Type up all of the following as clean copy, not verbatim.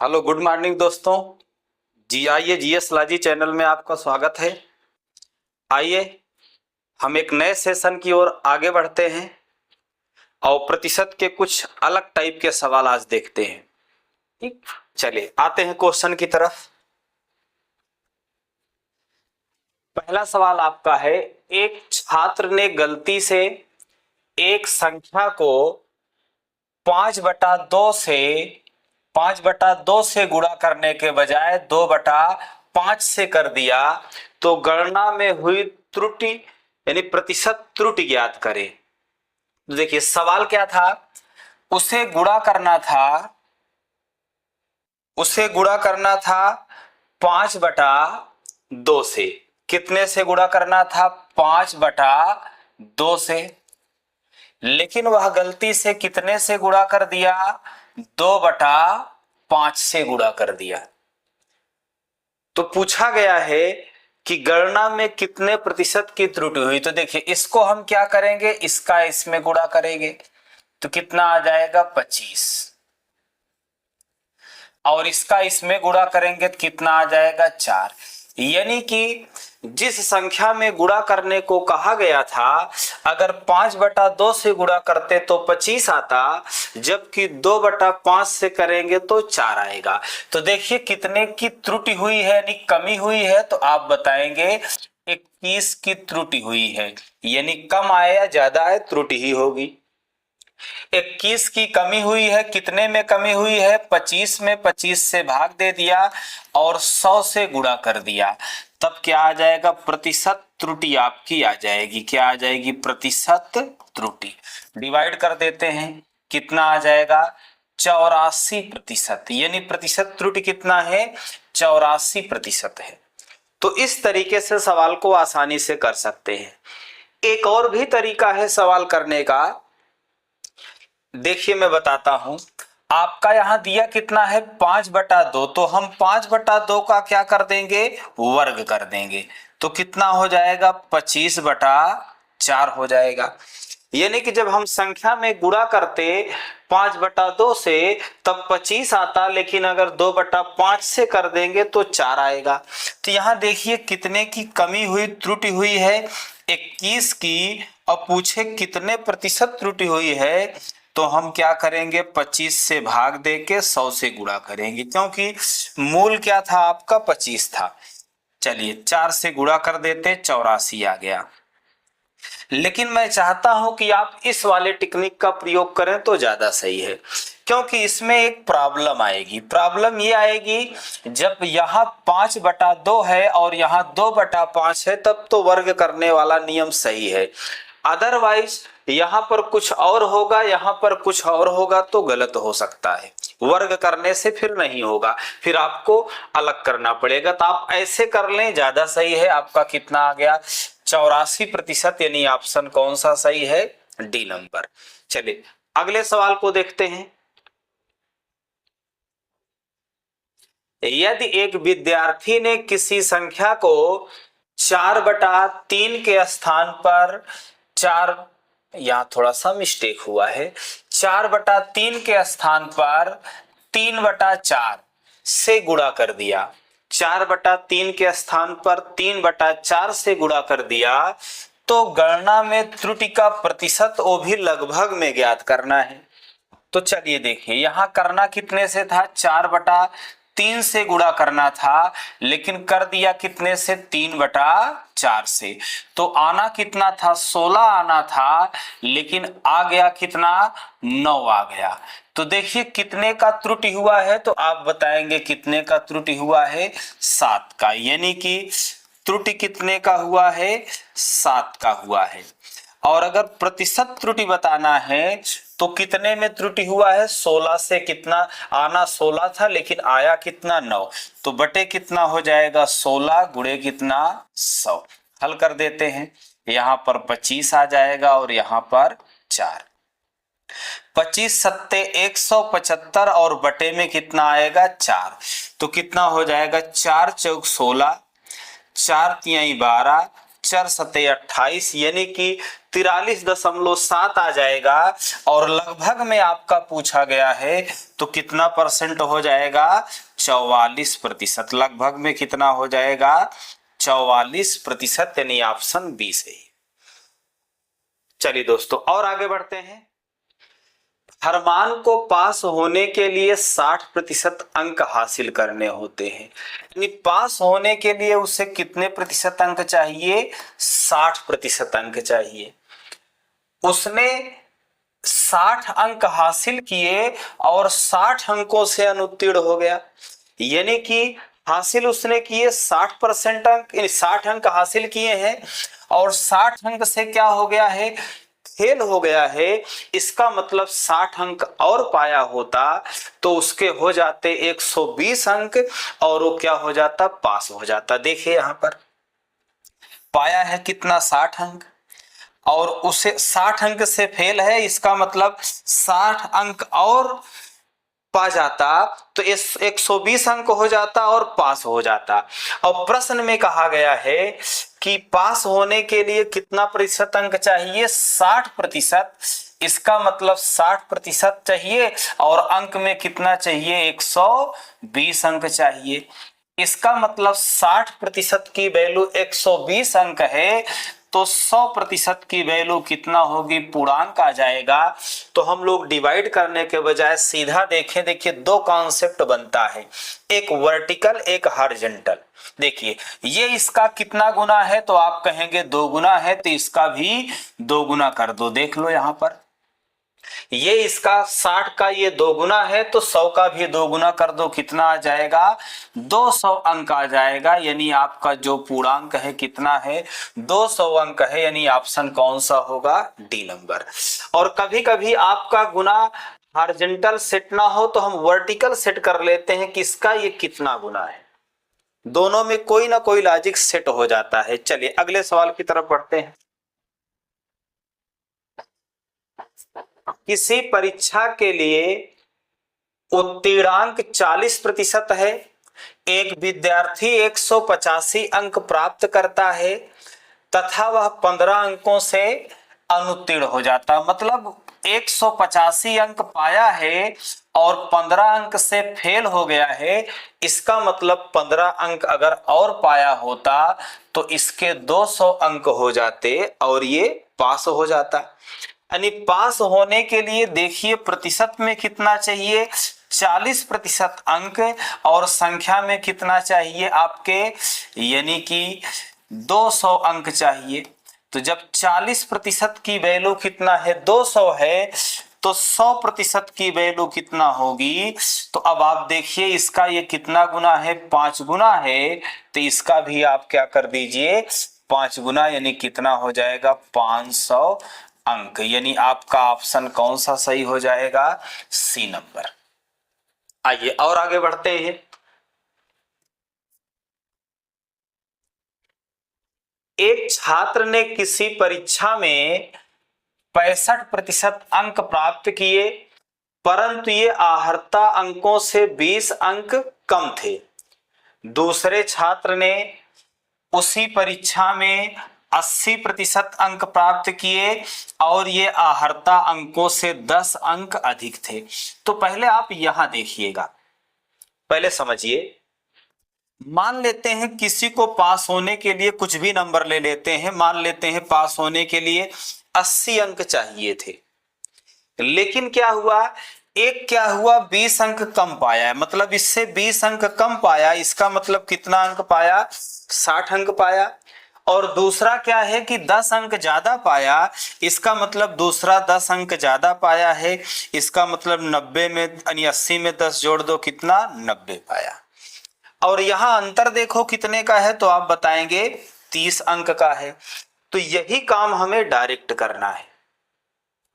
Hello, good morning दोस्तों। जी आइए, GS लाजी channel में आपका स्वागत है। आइए हम एक नए सेशन की ओर आगे बढ़ते हैं और प्रतिशत के कुछ अलग टाइप के सवाल आज देखते हैं। ठीक, चलिए आते हैं क्वेश्चन की तरफ। पहला सवाल आपका है, एक छात्र ने गलती से एक संख्या को 5/2 से गुणा करने के बजाय 2/5 से कर दिया, तो गणना में हुई त्रुटि यानी प्रतिशत त्रुटि ज्ञात करें। तो देखिए सवाल क्या था, उसे गुणा करना था 5/2 से। कितने से गुणा करना था? 5/2 से। लेकिन वह गलती से कितने से गुणा कर दिया? 2/5 से गुणा कर दिया। तो पूछा गया है कि गणना में कितने प्रतिशत की त्रुटि हुई। तो देखिए इसको हम क्या करेंगे, इसका इसमें गुणा करेंगे तो कितना आ जाएगा? 25। और इसका इसमें गुणा करेंगे तो कितना आ जाएगा? 4। यानी कि जिस संख्या में गुणा करने को कहा गया था, अगर 5/2 से गुणा करते तो 25 आता, जबकि 2/5 से करेंगे तो 4 आएगा। तो देखिए कितने की त्रुटि हुई है, यानी कमी हुई है। तो आप बताएंगे 21 की त्रुटि हुई है। यानी कम आए या ज्यादा आए, त्रुटि ही होगी। 21 की कमी हुई है। कितने में कमी हुई है? 25 में। 25 से भाग दे दिया और 100 से गुणा कर दिया, तब क्या आ जाएगा? प्रतिशत त्रुटि आपकी आ जाएगी। क्या आ जाएगी? प्रतिशत त्रुटि। डिवाइड कर देते हैं, कितना आ जाएगा? 84%। यानी प्रतिशत त्रुटि कितना है? 84% है। तो इस तरीके से सवाल को आसानी से कर सकते हैं। एक और भी तरीका है सवाल करने का, देखिए मैं बताता हूं। आपका यहां दिया कितना है? 5/2। तो हम 5/2 का क्या कर देंगे? वर्ग कर देंगे। तो कितना हो जाएगा? 25/4 हो जाएगा। यानी कि जब हम संख्या में गुणा करते 5/2 से तब 25 आता, लेकिन अगर 2/5 से कर देंगे तो 4 आएगा। तो यहां देखिए कितने की कमी हुई, त्रुटि हुई है? 21 की। और पूछे कितने प्रतिशत त्रुटि हुई है, तो हम क्या करेंगे? 25 से भाग देके 100 से गुणा करेंगे, क्योंकि मूल क्या था आपका? 25 था। चलिए 4 से गुणा कर देते, 84 आ गया। लेकिन मैं चाहता हूं कि आप इस वाले टेक्निक का प्रयोग करें तो ज्यादा सही है, क्योंकि इसमें एक प्रॉब्लम आएगी। प्रॉब्लम ये आएगी, जब यहाँ 5/2 है और यहाँ 2/5 है, तब तो वर्ग करने वाला नियम सही है। अदरवाइज यहाँ पर कुछ और होगा, यहाँ पर कुछ और होगा, तो गलत हो सकता है। वर्ग करने से फिर नहीं होगा, फिर आपको अलग करना पड़ेगा। तो आप ऐसे कर लें, ज्यादा सही है। आपका कितना आ गया? 84%। यानी ऑप्शन कौन सा सही है? D number. चलिए अगले सवाल को देखते हैं। यदि एक विद्यार्थी ने किसी संख्या को 4/3 के स्थान पर 4, यहां थोड़ा सा मिस्टेक हुआ है, 4/3 के स्थान पर 3/4 से गुणा कर दिया। 4/3 के स्थान पर 3/4 से गुणा कर दिया, तो गणना में त्रुटि का प्रतिशत वो भी लगभग में ज्ञात करना है। तो चलिए देखिए, यहां करना कितने से था? 4/3 से गुणा करना था, लेकिन कर दिया कितने से? 3/4 से। तो आना कितना था? 16 आना था, लेकिन आ गया कितना? 9 आ गया। तो देखिए कितने का त्रुटि हुआ है, तो आप बताएंगे कितने का त्रुटि हुआ है? 7 का। यानी कि त्रुटि कितने का हुआ है? 7 का हुआ है। और अगर प्रतिशत त्रुटि बताना है तो कितने में त्रुटि हुआ है? 16 से। कितना आना? 16 था, लेकिन आया कितना? 9। तो बटे कितना हो जाएगा? 16 गुणे कितना? 100। हल कर देते हैं, यहां पर 25 आ जाएगा और यहां पर 4। 25 सत्ते 175 और बटे में कितना आएगा? 4। तो कितना हो जाएगा? 4 चौक 16, 4 तिहाई 12, 4 सते 28 यानी कि 43.7 आ जाएगा। और लगभग में आपका पूछा गया है तो कितना परसेंट हो जाएगा? 44%। लगभग में कितना हो जाएगा? 44%, यानी ऑप्शन बी सही। चलिए दोस्तों और आगे बढ़ते हैं। हरमान को पास होने के लिए 60% अंक हासिल करने होते हैं, यानी पास होने के लिए उसे कितने प्रतिशत अंक चाहिए? 60% अंक चाहिए। उसने 60 अंक हासिल किए और 60 अंकों से अनुत्तीर्ण हो गया, यानी कि हासिल उसने किए 60% अंक, 60 अंक हासिल किए हैं और 60 अंक से क्या हो गया है? फेल हो गया है। इसका मतलब 60 अंक और पाया होता तो उसके हो जाते 120 अंक और वो क्या हो जाता? पास हो जाता। देखिए यहां पर पाया है कितना? 60 अंक, और उसे 60 अंक से फेल है, इसका मतलब 60 अंक और पा जाता तो 120 अंक हो जाता और पास हो जाता। और प्रश्न में कहा गया है कि पास होने के लिए कितना प्रतिशत अंक चाहिए? 60%। इसका मतलब 60% चाहिए और अंक में कितना चाहिए? 120 अंक चाहिए। इसका मतलब 60% की वैल्यू 120 अंक है, तो 100% की वैल्यू कितना होगी? पूर्णांक आ जाएगा। तो हम लोग डिवाइड करने के बजाय सीधा देखें, देखिए दो कॉन्सेप्ट बनता है, एक वर्टिकल एक हॉरिजॉन्टल। देखिए ये इसका कितना गुना है? तो आप कहेंगे 2 गुना है, तो इसका भी 2 गुना कर दो। देख लो यहां पर ये इसका 60 का ये 2 गुना है, तो 100 का भी 2 गुना कर दो। कितना आ जाएगा? 200 अंक आ जाएगा। यानी आपका जो पूर्णांक है कितना है? 200 अंक है। यानी ऑप्शन कौन सा होगा? D number. और कभी कभी आपका गुना हॉरिजॉन्टल सेट ना हो तो हम वर्टिकल सेट कर लेते हैं कि इसका ये कितना गुना है। दोनों में कोई ना कोई लॉजिक सेट हो जाता है। चलिए अगले सवाल की तरफ बढ़ते हैं। किसी परीक्षा के लिए उत्तीर्णांक 40% है, एक विद्यार्थी 185 अंक प्राप्त करता है तथा वह 15 अंकों से अनुत्तीर्ण हो जाता। मतलब 185 अंक पाया है और 15 अंक से फेल हो गया है। इसका मतलब 15 अंक अगर और पाया होता तो इसके 200 अंक हो जाते और ये पास हो जाता। यानी पास होने के लिए देखिए प्रतिशत में कितना चाहिए? 40% अंक, और संख्या में कितना चाहिए आपके? यानी कि 200 अंक चाहिए। तो जब 40% की वैल्यू कितना है? 200 है, तो 100% की वैल्यू कितना होगी? तो अब आप देखिए इसका ये कितना गुना है? 5 गुना है, तो इसका भी आप क्या कर दीजिए? 5 गुना, यानी कितना हो जाएगा? 500 अंक। यानी आपका ऑप्शन कौन सा सही हो जाएगा? C number. आइए और आगे बढ़ते हैं। एक छात्र ने किसी परीक्षा में 65% अंक प्राप्त किए, परंतु ये आहर्ता अंकों से 20 अंक कम थे। दूसरे छात्र ने उसी परीक्षा में 80% अंक प्राप्त किए और ये आहर्ता अंकों से 10 अंक अधिक थे। तो पहले आप यहां देखिएगा, पहले समझिए। मान लेते हैं किसी को पास होने के लिए कुछ भी नंबर ले लेते हैं, मान लेते हैं पास होने के लिए 80 अंक चाहिए थे, लेकिन क्या हुआ? एक क्या हुआ? 20 अंक कम पाया है, मतलब इससे 20 अंक कम पाया। इसका मतलब कितना अंक पाया? 60 अंक पाया। और दूसरा क्या है कि 10 अंक ज्यादा पाया, इसका मतलब दूसरा 10 अंक ज्यादा पाया है। इसका मतलब 90 में यानी 80 में 10 जोड़ दो, कितना? 90 पाया। और यहां अंतर देखो कितने का है, तो आप बताएंगे 30 अंक का है। तो यही काम हमें डायरेक्ट करना है।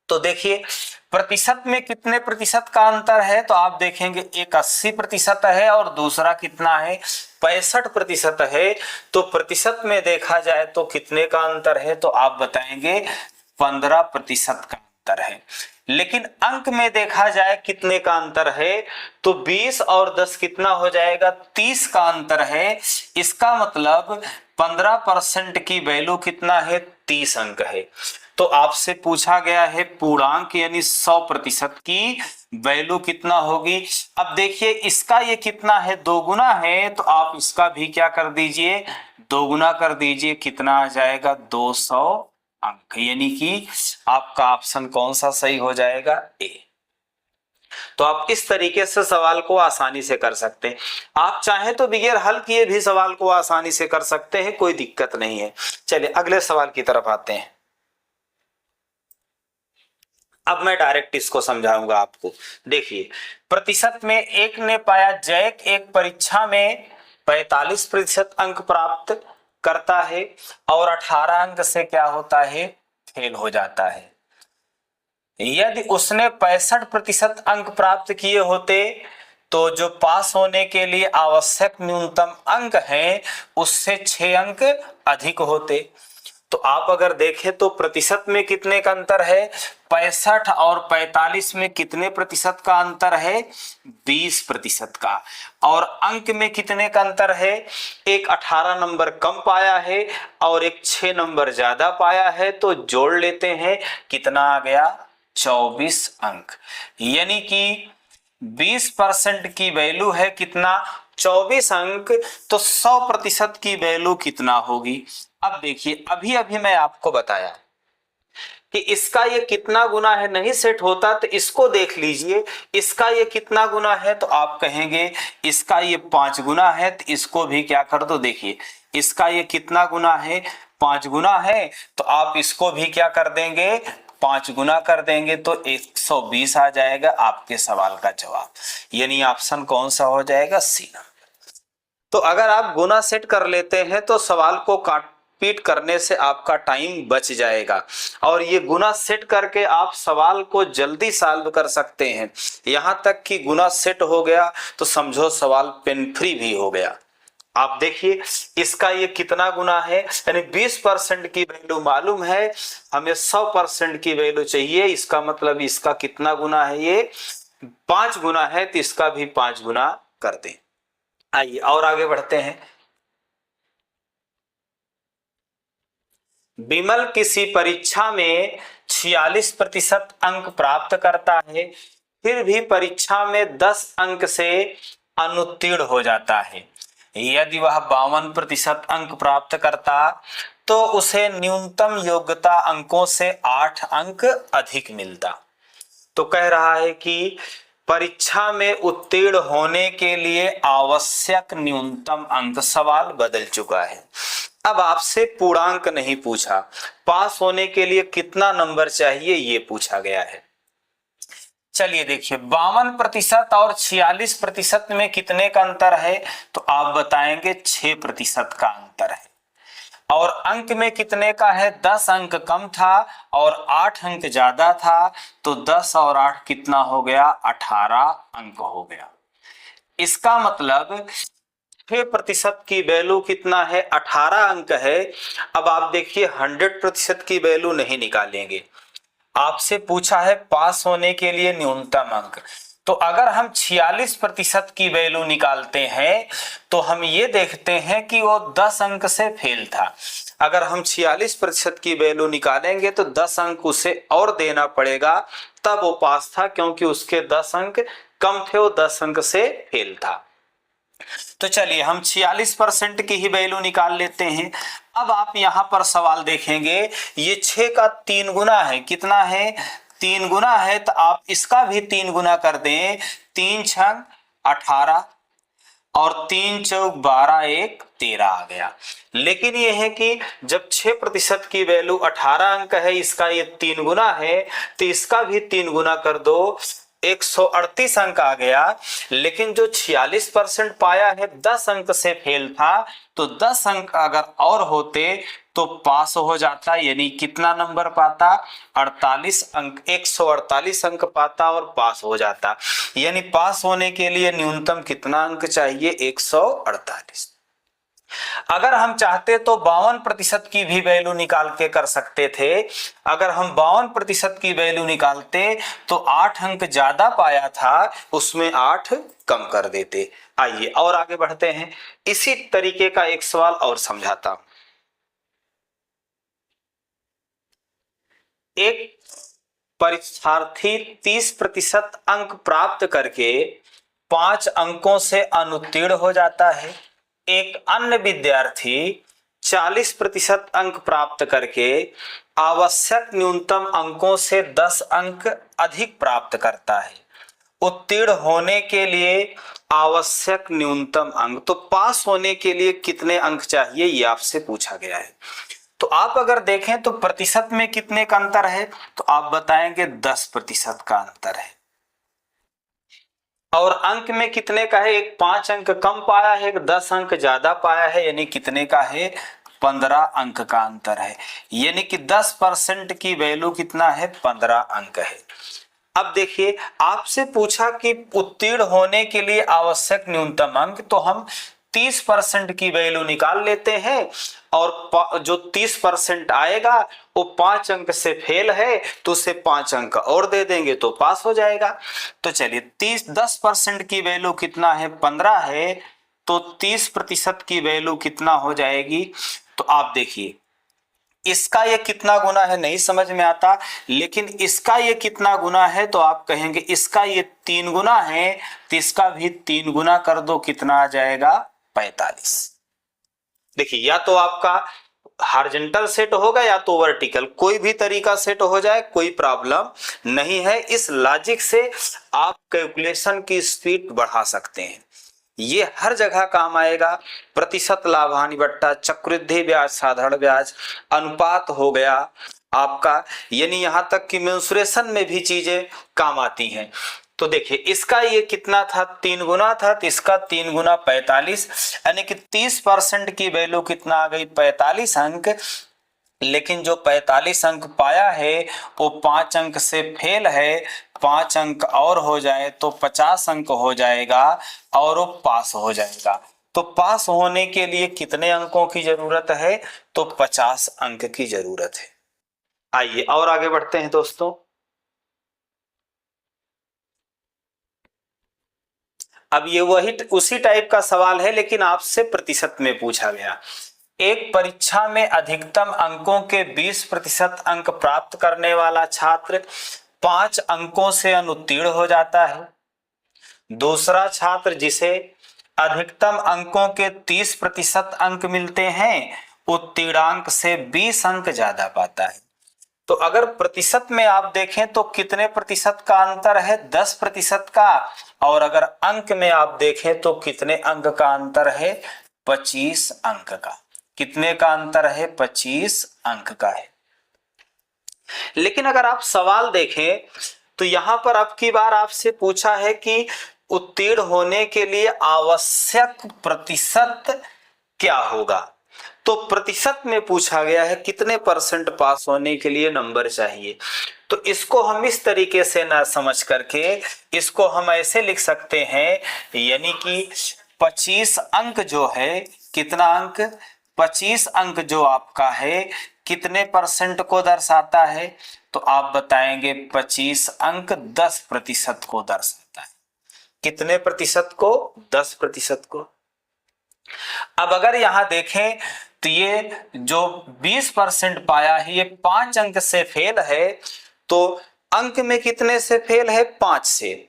तो देखिए प्रतिशत में कितने प्रतिशत का अंतर है, तो आप देखेंगे एक 80% है और दूसरा कितना है? 65% है। तो प्रतिशत में देखा जाए तो कितने का अंतर है, तो आप बताएंगे 15% का अंतर है। लेकिन अंक में देखा जाए कितने का अंतर है, तो 20 और 10 कितना हो जाएगा, 30 का अंतर है। इसका मतलब 15% की वैल्यू कितना है, 30 अंक है। तो आपसे पूछा गया है पूर्णांक यानी 100% की वैल्यू कितना होगी। अब देखिए इसका ये कितना है, 2 गुना है, तो आप इसका भी क्या कर दीजिए, 2 गुना कर दीजिए। कितना आ जाएगा, 200 अंक। यानी कि आपका ऑप्शन कौन सा सही हो जाएगा, ए। तो आप इस तरीके से सवाल को आसानी से कर सकते हैं। आप चाहें तो बगैर हल किए भी सवाल को आसानी से कर सकते हैं, कोई दिक्कत नहीं है। चलिए अगले सवाल की तरफ आते हैं। अब मैं डायरेक्ट इसको समझाऊंगा आपको। देखिए प्रतिशत में एक ने पाया, जैक एक परीक्षा में 45% अंक प्राप्त करता है और 18 अंक से क्या होता है, फेल हो जाता है। यदि उसने 65% अंक प्राप्त किए होते तो जो पास होने के लिए आवश्यक न्यूनतम अंक हैं उससे 6 अंक अधिक होते। तो आप अगर देखें तो प्रतिशत में कितने का अंतर है, 65 और 45 में कितने प्रतिशत का अंतर है, 20% का। और अंक में कितने का अंतर है, एक 18 नंबर कम पाया है और एक 6 नंबर ज्यादा पाया है, तो जोड़ लेते हैं, कितना आ गया, 24 अंक। यानी कि 20% की वैल्यू है कितना, 24 अंक। तो 100% की वैल्यू कितना होगी। अब देखिए अभी अभी मैं आपको बताया कि इसका ये कितना गुना है, नहीं सेट होता तो इसको देख लीजिए, इसका ये कितना गुना है, तो आप कहेंगे इसका ये 5 गुना है, तो इसको भी क्या कर दो, देखिए इसका ये कितना गुना है, 5 गुना है, तो आप इसको भी क्या कर देंगे, 5 गुना कर देंगे, तो 120 आ जाएगा आपके सवाल का जवाब। यानी ऑप्शन कौन सा हो जाएगा, सी। तो अगर आप गुना सेट कर लेते हैं तो सवाल को काट पीट करने से आपका टाइम बच जाएगा और ये गुना सेट करके आप सवाल को जल्दी सॉल्व कर सकते हैं। यहां तक कि गुना सेट हो गया तो समझो सवाल पेन फ्री भी हो गया। आप देखिए इसका ये कितना गुना है, यानी 20% की वैल्यू मालूम है, हमें 100% की वैल्यू चाहिए। इसका मतलब इसका कितना गुना है, ये 5 गुना है, तो इसका भी 5 गुना कर दें। आइए और आगे बढ़ते हैं। विमल किसी परीक्षा में 46% अंक प्राप्त करता है, फिर भी परीक्षा में 10 अंक से अनुत्तीर्ण हो जाता है। यदि वह 52% अंक प्राप्त करता तो उसे न्यूनतम योग्यता अंकों से 8 अंक अधिक मिलता। तो कह रहा है कि परीक्षा में उत्तीर्ण होने के लिए आवश्यक न्यूनतम अंक, सवाल बदल चुका है। अब आपसे पूर्णांक नहीं पूछा, पास होने के लिए कितना नंबर चाहिए ये पूछा गया है। चलिए देखिए 52% और 46% में कितने का अंतर है, तो आप बताएंगे 6% का अंतर है। और अंक में कितने का है, 10 अंक कम था और 8 अंक ज्यादा था, तो 10 और 8 कितना हो गया, 18 अंक हो गया। इसका मतलब 6% की वैल्यू कितना है, 18 अंक है। अब आप देखिए 100% की वैल्यू नहीं निकालेंगे, आपसे पूछा है पास होने के लिए न्यूनतम अंक। तो अगर हम 46% की वैल्यू निकालते हैं तो हम ये देखते हैं कि वो 10 अंक से फेल था। अगर हम 46% की वैल्यू निकालेंगे तो 10 अंक उसे और देना पड़ेगा, तब वो पास था, क्योंकि उसके 10 अंक कम थे, वो 10 अंक से फेल था। तो चलिए हम 46% की ही वैल्यू निकाल लेते हैं। अब आप यहां पर सवाल देखेंगे, ये 6 का 3 गुना है, कितना है, 3 गुना है, तो आप इसका भी 3 गुना कर दें, 3 छंग 18 और 3 चौक 12, 1 13 आ गया। लेकिन यह है कि जब 6% की वैल्यू 18 अंक है, इसका ये 3 गुना है, तो इसका भी 3 गुना कर दो, 138 अंक आ गया। लेकिन जो 46% पाया है 10 अंक से फेल था, तो 10 अंक अगर और होते तो पास हो जाता, यानी कितना नंबर पाता, 48 अंक, 148 अंक पाता और पास हो जाता। यानी पास होने के लिए न्यूनतम कितना अंक चाहिए, 148। अगर हम चाहते तो 52% की भी वैल्यू निकाल के कर सकते थे। अगर हम 52% की वैल्यू निकालते तो 8 अंक ज्यादा पाया था, उसमें 8 कम कर देते। आइए और आगे बढ़ते हैं, इसी तरीके का एक सवाल और समझाता हूं। एक परीक्षार्थी 30% अंक प्राप्त करके 5 अंकों से अनुत्तीर्ण हो जाता है। एक अन्य विद्यार्थी 40% अंक प्राप्त करके आवश्यक न्यूनतम अंकों से 10 अंक अधिक प्राप्त करता है। उत्तीर्ण होने के लिए आवश्यक न्यूनतम अंक, तो पास होने के लिए कितने अंक चाहिए ये आपसे पूछा गया है। तो आप अगर देखें तो प्रतिशत में कितने का अंतर है, तो आप बताएंगे 10% का अंतर है। और अंक में कितने का है, एक 5 अंक कम पाया है, एक 10 अंक ज्यादा पाया है, यानी कितने का है, 15 अंक का अंतर है। यानी कि 10% की वैल्यू कितना है, 15 अंक है। अब देखिए आपसे पूछा कि उत्तीर्ण होने के लिए आवश्यक न्यूनतम अंक, तो हम 30% की वैल्यू निकाल लेते हैं और जो 30% आएगा वो 5 अंक से फेल है तो उसे 5 अंक और दे देंगे तो पास हो जाएगा। तो चलिए 10% की वैल्यू कितना है, 15 है, तो 30% की वैल्यू कितना हो जाएगी। तो आप देखिए इसका ये कितना गुना है नहीं समझ में आता, लेकिन इसका ये कितना गुना है तो आप कहेंगे इसका ये 3 गुना है, तो इसका भी 3 गुना कर दो, कितना आ जाएगा, 45। देखिए या तो आपका हॉरिजॉन्टल सेट होगा या तो वर्टिकल, कोई भी तरीका सेट हो जाए कोई प्रॉब्लम नहीं है। इस लॉजिक से आप कैलकुलेशन की स्पीड बढ़ा सकते हैं, ये हर जगह काम आएगा। प्रतिशत लाभ हानि बट्टा चक्रवृद्धि ब्याज साधारण ब्याज अनुपात हो गया आपका, यानी यहां तक कि मेंसुरेशन में भी चीजें काम आती हैं। तो देखिए इसका ये कितना था, 3 गुना था, तो इसका 3 गुना 45, यानी कि 30% की वैल्यू कितना आ गई, 45 अंक। लेकिन जो 45 अंक पाया है वो 5 अंक से फेल है, 5 अंक और हो जाए तो 50 अंक हो जाएगा और वो पास हो जाएगा। तो पास होने के लिए कितने अंकों की जरूरत है, तो 50 अंक की जरूरत है। आइए और आगे बढ़ते हैं दोस्तों। अब ये वही उसी टाइप का सवाल है लेकिन आपसे प्रतिशत में पूछा गया। एक परीक्षा में अधिकतम अंकों के 20% अंक प्राप्त करने वाला छात्र 5 अंकों से अनुत्तीर्ण हो जाता है। दूसरा छात्र जिसे अधिकतम अंकों के 30% अंक मिलते हैं उत्तीर्णांक से 20 अंक ज्यादा पाता है। तो अगर प्रतिशत में आप देखें तो कितने प्रतिशत का अंतर है, 10% का। और अगर अंक में आप देखें तो कितने अंक का अंतर है, 25 अंक का। कितने का अंतर है, 25 अंक का है। लेकिन अगर आप सवाल देखें तो यहां पर अब की बार आपसे पूछा है कि उत्तीर्ण होने के लिए आवश्यक प्रतिशत क्या होगा। तो प्रतिशत में पूछा गया है कितने परसेंट पास होने के लिए नंबर चाहिए। तो इसको हम इस तरीके से ना समझ करके इसको हम ऐसे लिख सकते हैं, यानी कि 25 अंक जो है, कितना अंक, 25 अंक जो आपका है कितने परसेंट को दर्शाता है, तो आप बताएंगे 25 अंक 10% को दर्शाता है। कितने प्रतिशत को, 10% को। अब अगर यहां देखें तो ये जो 20% पाया है ये 5 अंक से फेल है, तो अंक में कितने से फेल है, 5 से।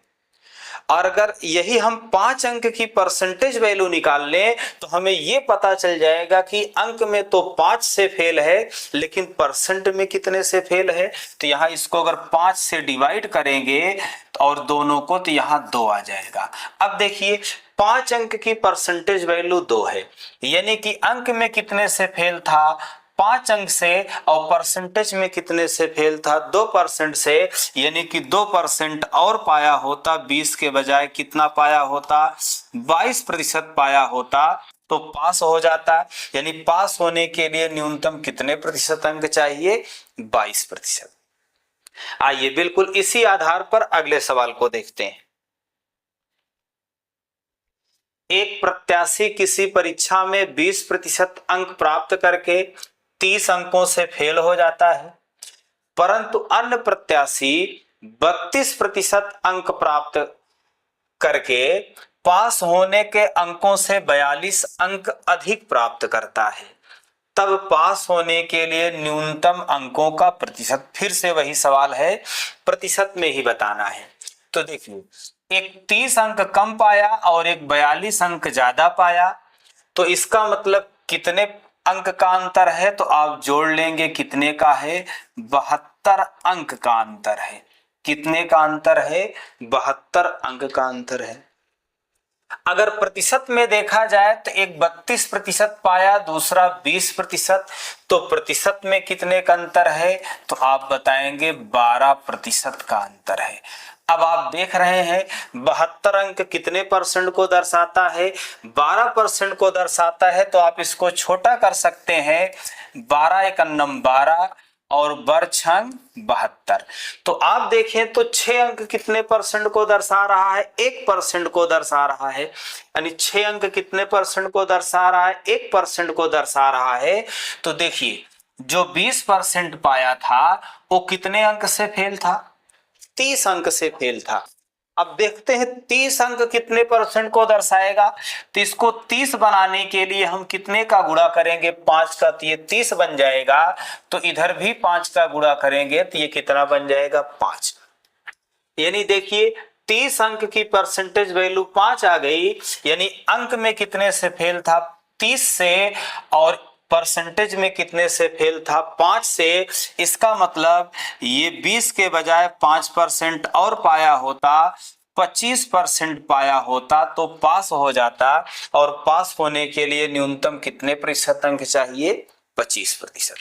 और अगर यही हम 5 अंक की परसेंटेज वैल्यू निकाल लें तो हमें ये पता चल जाएगा कि अंक में तो 5 से फेल है लेकिन परसेंट में कितने से फेल है। तो यहाँ इसको अगर 5 से डिवाइड करेंगे और दोनों को, तो यहाँ 2 आ जाएगा। अब देखिए 5 अंक की परसेंटेज वैल्यू 2 है, यानी कि अंक में कितने से फेल था, 5 अंक से, और परसेंटेज में कितने से फेल था, 2% से। यानी कि 2% और पाया होता, 20 के बजाय कितना पाया होता, 22% पाया होता तो पास हो जाता। यानी पास होने के लिए न्यूनतम कितने प्रतिशत अंक चाहिए, 22%। आइए बिल्कुल इसी आधार पर अगले सवाल को देखते हैं। एक प्रत्याशी किसी परीक्षा में 20% अंक प्राप्त करके 30 अंकों से फेल हो जाता है, परंतु अन्य प्रत्याशी 32% अंक प्राप्त करके पास होने के अंकों से 42 अंक अधिक प्राप्त करता है, तब पास होने के लिए न्यूनतम अंकों का प्रतिशत। फिर से वही सवाल है, प्रतिशत में ही बताना है। तो देखिए, एक 30 अंक कम पाया और एक 42 अंक ज्यादा पाया, तो इसका मतलब कितने अंक का अंतर है? तो आप जोड़ लेंगे, कितने का है? 72 अंक का अंतर है। कितने का अंतर है? 72 अंक का अंतर है। अगर प्रतिशत में देखा जाए तो एक 32% पाया, दूसरा 20%, तो प्रतिशत में कितने का अंतर है? तो आप बताएंगे 12% का अंतर है। अब आप देख रहे हैं 72 अंक कितने परसेंट को दर्शाता है? 12% को दर्शाता है। तो आप इसको छोटा कर सकते हैं, 12 एकन्नम 12 और बरछंग 72। तो आप देखें तो 6 अंक कितने परसेंट को दर्शा रहा है? 1% को दर्शा रहा है। यानी 6 अंक कितने परसेंट को दर्शा रहा है? 1% को दर्शा रहा है। तो देखिए, जो 20% पाया था वो कितने अंक से फेल था? 30 अंक से फेल था। अब देखते हैं 30 अंक कितने परसेंट को दर्शाएगा। तो इसको 30 बनाने के लिए हम कितने का गुणा करेंगे? 5 का, तो ये 30 बन जाएगा। तो इधर भी 5 का गुणा करेंगे तो ये कितना बन जाएगा? 5। यानी देखिए 30 अंक की परसेंटेज वैल्यू 5 आ गई। यानी अंक में कितने से फेल था? 30 से, और परसेंटेज में कितने से फेल था? 5 से। इसका मतलब ये 20 के बजाय 5% और पाया होता, 25% पाया होता तो पास हो जाता। और पास होने के लिए न्यूनतम कितने प्रतिशत अंक चाहिए? 25%।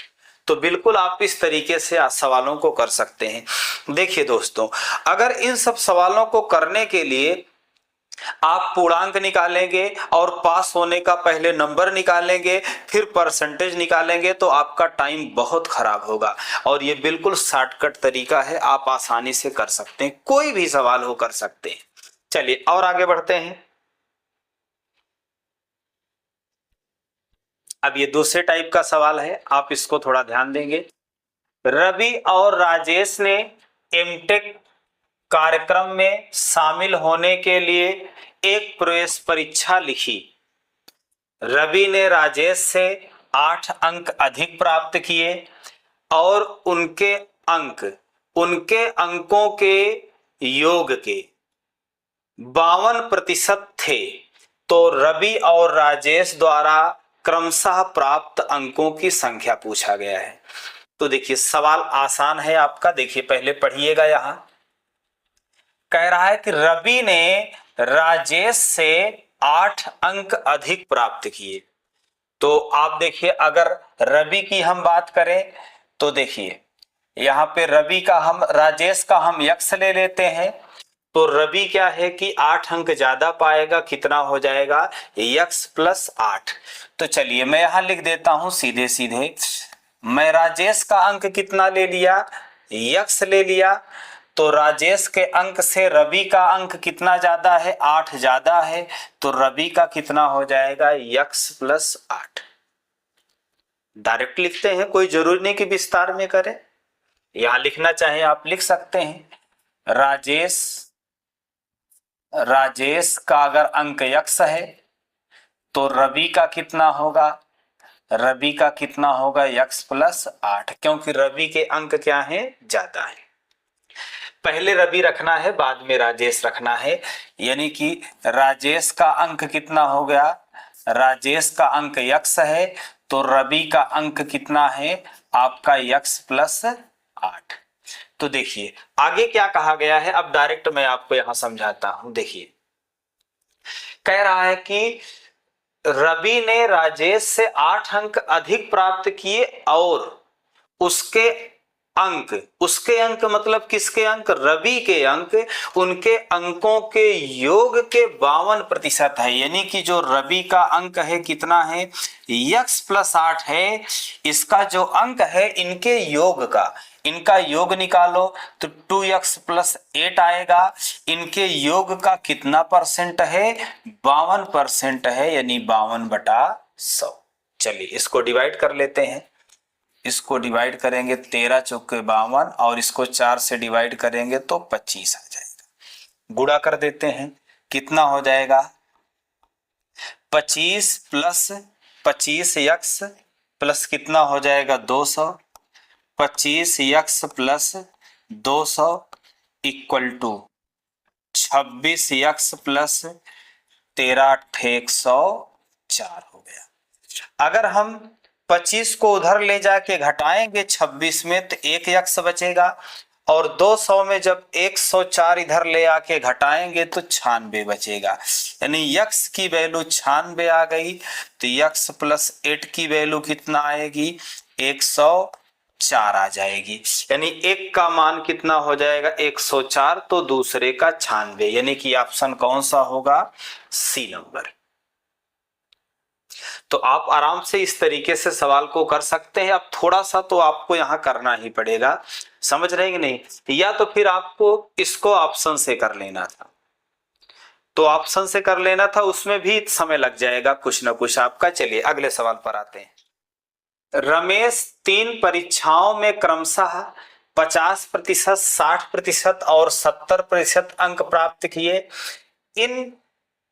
तो बिल्कुल आप इस तरीके से सवालों को कर सकते हैं। देखिए दोस्तों, अगर इन सब सवालों को करने के लिए आप पूर्णांक निकालेंगे और पास होने का पहले नंबर निकालेंगे, फिर परसेंटेज निकालेंगे, तो आपका टाइम बहुत खराब होगा। और ये बिल्कुल शॉर्टकट तरीका है, आप आसानी से कर सकते हैं, कोई भी सवाल हो कर सकते हैं। चलिए और आगे बढ़ते हैं। अब ये दूसरे टाइप का सवाल है, आप इसको थोड़ा ध्यान देंगे। रवि और राजेश ने एमटेक कार्यक्रम में शामिल होने के लिए एक प्रवेश परीक्षा लिखी। रवि ने राजेश से 8 अंक अधिक प्राप्त किए और उनके अंकों के योग के 52% थे। तो रवि और राजेश द्वारा क्रमशः प्राप्त अंकों की संख्या पूछा गया है। तो देखिए सवाल आसान है आपका, देखिए पहले पढ़िएगा। यहां कह रहा है कि रवि ने राजेश से 8 अंक अधिक प्राप्त किए। तो आप देखिए, अगर रवि की हम बात करें तो देखिए यहाँ पे रवि का हम, राजेश का हम यक्स ले लेते हैं। तो रवि क्या है कि 8 अंक ज्यादा पाएगा, कितना हो जाएगा? X plus 8। तो चलिए मैं यहां लिख देता हूं सीधे सीधे। मैं राजेश का अंक कितना ले लिया? यक्स ले लिया। तो राजेश के अंक से रवि का अंक कितना ज्यादा है? 8 ज्यादा है। तो रवि का कितना हो जाएगा? X plus 8। डायरेक्ट लिखते हैं, कोई जरूरी नहीं कि विस्तार में करें। यहां लिखना चाहे आप लिख सकते हैं। राजेश का अगर अंक यक्स है तो रवि का कितना होगा? रवि का कितना होगा? यक्स प्लस 8, क्योंकि रवि के अंक क्या है? ज्यादा है। पहले रवि रखना है, बाद में राजेश रखना है। यानी कि राजेश का अंक कितना हो गया? राजेश का अंक यक्स है, तो रवि का अंक कितना है? आपका यक्स प्लस 8। तो देखिए आगे क्या कहा गया है, अब डायरेक्ट मैं आपको यहां समझाता हूं। देखिए कह रहा है कि रवि ने राजेश से 8 अंक अधिक प्राप्त किए और उसके अंक मतलब किसके अंक? रवि के अंक, उनके अंकों के योग के 52% है। यानी कि जो रवि का अंक है कितना है? यक्स प्लस 8 है। इसका जो अंक है इनके योग का, इनका योग निकालो तो 2x प्लस 8 आएगा। इनके योग का कितना परसेंट है, 52% है, यानी 52/100। चलिए इसको डिवाइड कर लेते हैं। इसको डिवाइड करेंगे 13 चौके 52 और इसको 4 से डिवाइड करेंगे तो 25 आ जाएगा। गुणा कर देते हैं, कितना हो जाएगा, 25 प्लस 25x प्लस कितना हो जाएगा 200, 25x plus 200 equal to 26x plus 13/104 हो गया। अगर हम 25 को उधर ले जाके घटाएंगे 26 में तो 1x बचेगा, और 200 में जब 104 इधर ले आके घटाएंगे तो 96 बचेगा, यानी x की वैल्यू 96 आ गई। तो x प्लस 8 की वैल्यू कितना आएगी, 104 आ जाएगी, यानी एक का मान कितना हो जाएगा 104, तो दूसरे का 96, यानी कि ऑप्शन कौन सा होगा, सी नंबर। तो आप आराम से इस तरीके से सवाल को कर सकते हैं। अब थोड़ा सा तो आपको यहाँ करना ही पड़ेगा, समझ रहे हैं कि नहीं, या तो फिर आपको इसको ऑप्शन से कर लेना था, तो ऑप्शन से कर लेना था, उसमें भी समय लग जाएगा कुछ ना कुछ आपका। चलिए अगले सवाल पर आते हैं। रमेश 3 परीक्षाओं में क्रमशः 50%, 60% और 70% अंक प्राप्त किए। इन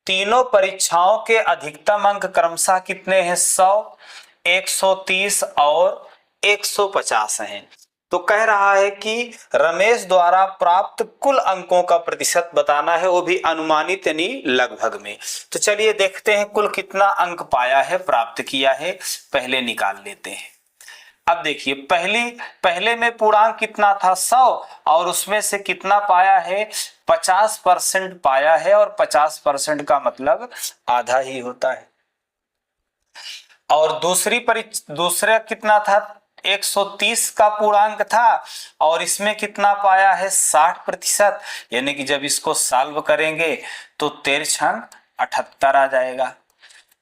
तीनों परीक्षाओं के अधिकतम अंक क्रमशः कितने हैं, 100, 130 और 150 हैं। तो कह रहा है कि रमेश द्वारा प्राप्त कुल अंकों का प्रतिशत बताना है, वो भी अनुमानित यानी लगभग में। तो चलिए देखते हैं कुल कितना अंक पाया है, प्राप्त किया है, पहले निकाल लेते हैं। अब देखिए पहले में पूर्णांक कितना था, 100, और उसमें से कितना पाया है, 50% पाया है, और 50% का मतलब आधा ही होता है। और दूसरा कितना था, 130 का पूर्णांक था, और इसमें कितना पाया है, 60%, यानी कि जब इसको सॉल्व करेंगे तो 13 78 आ जाएगा।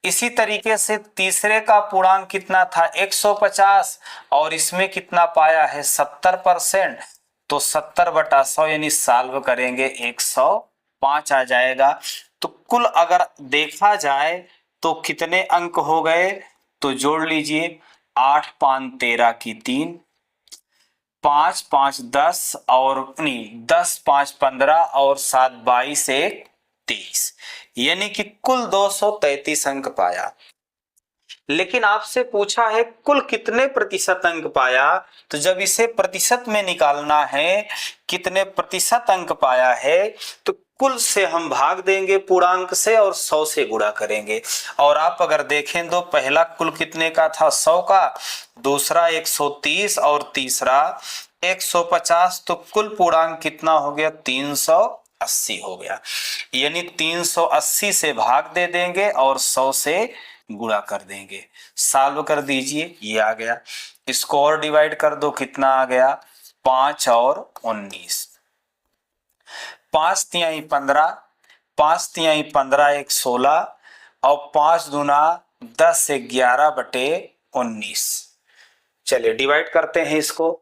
इसी तरीके से तीसरे का पूर्णांक कितना था, 150, और इसमें कितना पाया है, 70%, तो 70/100 यानी सॉल्व करेंगे 105 आ जाएगा। तो कुल अगर देखा जाए तो कितने अंक हो गए, तो जोड़ लीजिए, 8 5 13 की 3, 5 5 10 और नहीं 10 5 15 और 7 22 1 23, यानी कि कुल 233 अंक पाया। लेकिन आपसे पूछा है कुल कितने प्रतिशत अंक पाया, तो जब इसे प्रतिशत में निकालना है कितने प्रतिशत अंक पाया है, तो कुल से हम भाग देंगे पूर्णांक से और 100 से गुणा करेंगे। और आप अगर देखें तो पहला कुल कितने का था, 100 का, दूसरा 130 और तीसरा 150, तो कुल पूर्णांक कितना हो गया, 380 हो गया, यानी 380 से भाग दे देंगे और 100 से गुणा कर देंगे। सॉल्व कर दीजिए, ये आ गया। इसको और डिवाइड कर दो, कितना आ गया, 5 और 19, 5 तिहाई 15, 5 तिहाई 15 1 16, और 5 दूना 10 11/19। चलिए डिवाइड करते हैं इसको।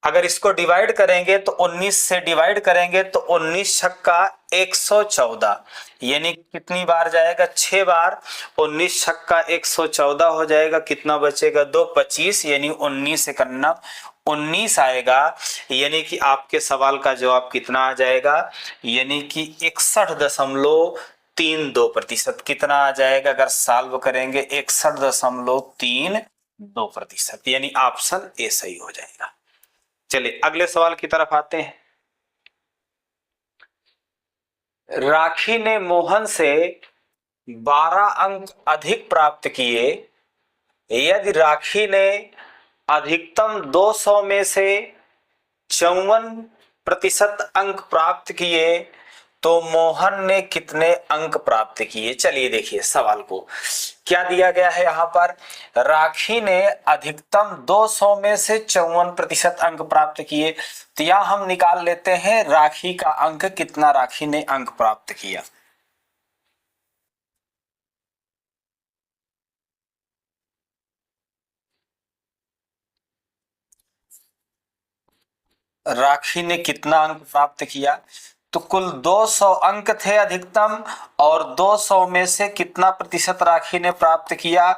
अगर इसको डिवाइड करेंगे तो 19 से डिवाइड करेंगे तो 19 छक्का 114, यानी कितनी बार जाएगा, 6 बार। 19 छक्का 114 हो जाएगा, कितना बचेगा, 2 25, यानी 19 एकन्ना 19 आएगा, यानी कि आपके सवाल का जवाब कितना आ जाएगा, यानी कि 61.32%। कितना आ जाएगा अगर सॉल्व करेंगे, 61.32%, यानी ऑप्शन ए सही हो जाएगा। चलिए अगले सवाल की तरफ आते हैं। राखी ने मोहन से 12 अंक अधिक प्राप्त किए। यदि राखी ने अधिकतम 200 में से 54% अंक प्राप्त किए तो मोहन ने कितने अंक प्राप्त किए। चलिए देखिए सवाल को क्या दिया गया है यहाँ पर, राखी ने अधिकतम 200 में से 54% अंक प्राप्त किए। तो यहाँ हम निकाल लेते हैं राखी का अंक कितना, राखी ने अंक प्राप्त किया। राखी ने कितना अंक प्राप्त किया, तो कुल 200 अंक थे अधिकतम, और 200 में से कितना प्रतिशत राखी ने प्राप्त किया,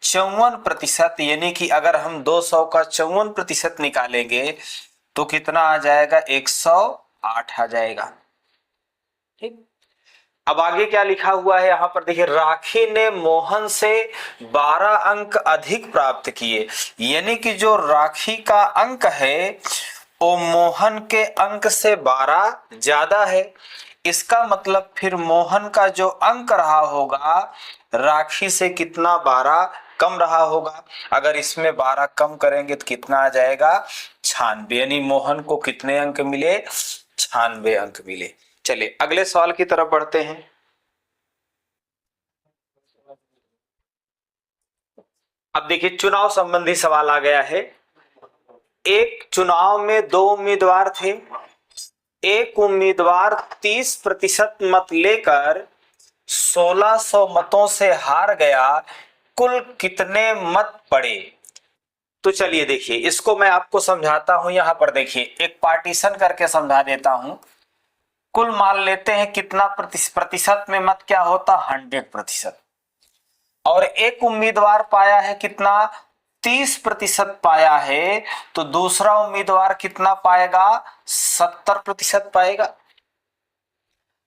54%। यानी कि अगर हम 200 का 54% निकालेंगे तो कितना आ जाएगा, 108 आ जाएगा। ठीक, अब आगे क्या लिखा हुआ है यहाँ पर देखिए, राखी ने मोहन से 12 अंक अधिक प्राप्त किए। यानी कि जो राखी का अंक है वो मोहन के अंक से 12 ज्यादा है। इसका मतलब फिर मोहन का जो अंक रहा होगा राखी से कितना, 12 कम रहा होगा। अगर इसमें 12 कम करेंगे तो कितना आ जाएगा, 96। यानी मोहन को कितने अंक मिले, 96 अंक मिले। चलिए अगले सवाल की तरफ बढ़ते हैं। अब देखिए चुनाव संबंधी सवाल आ गया है। एक चुनाव में 2 उम्मीदवार थे। एक उम्मीदवार 30% मत लेकर 1600 मतों से हार गया। कुल कितने मत पड़े? तो चलिए देखिए, इसको मैं आपको समझाता हूं। यहां पर देखिए, एक पार्टीशन करके समझा देता हूं। कुल मान लेते हैं कितना प्रतिशत में मत क्या होता, 100%। और एक उम्मीदवार पाया है कितना, 30% पाया है। तो दूसरा उम्मीदवार कितना पाएगा, 70% पाएगा।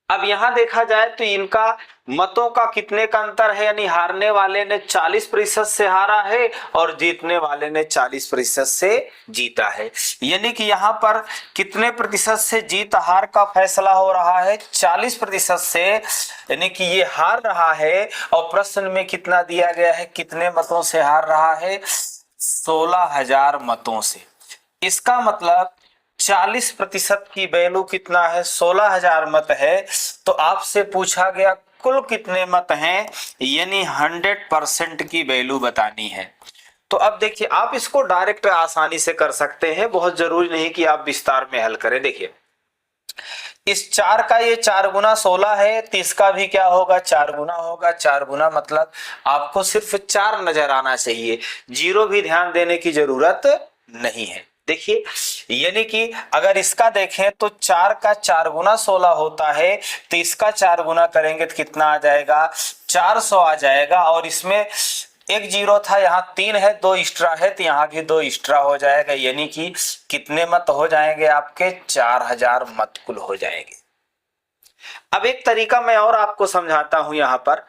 अब यहां देखा जाए तो इनका मतों का कितने का अंतर है, यानी हारने वाले ने 40% से हारा है और जीतने वाले ने 40% से जीता है। यानी कि यहां पर कितने प्रतिशत से जीत हार का फैसला हो रहा है, 40% से। यानी कि ये हार रहा है। और प्रश्न में कितना दिया गया है, कितने मतों से हार रहा है, 16,000 मतों से। इसका मतलब 40% की वैल्यू कितना है, 16,000 मत है। तो आपसे पूछा गया कुल कितने मत हैं, यानी 100% की वैल्यू बतानी है। तो अब देखिए, आप इसको डायरेक्ट आसानी से कर सकते हैं, बहुत जरूरी नहीं कि आप विस्तार में हल करें। देखिए, इस 4 का ये 4 गुना 16 है, तो इसका भी क्या होगा, 4 गुना होगा। 4 गुना मतलब आपको सिर्फ 4 नजर आना चाहिए, जीरो भी ध्यान देने की जरूरत नहीं है। देखिए, यानी कि अगर इसका देखें तो 4 का 4 गुना 16 होता है, तो इसका 4 गुना करेंगे तो कितना आ जाएगा, 400 आ जाएगा। और इसमें एक जीरो था, यहाँ 3 है, 2 एक्स्ट्रा है, तो यहाँ भी 2 एक्स्ट्रा हो जाएगा। यानी कि कितने मत हो जाएंगे आपके, 4000 मत कुल हो जाएंगे। अब एक तरीका मैं और आपको समझाता हूं। यहाँ पर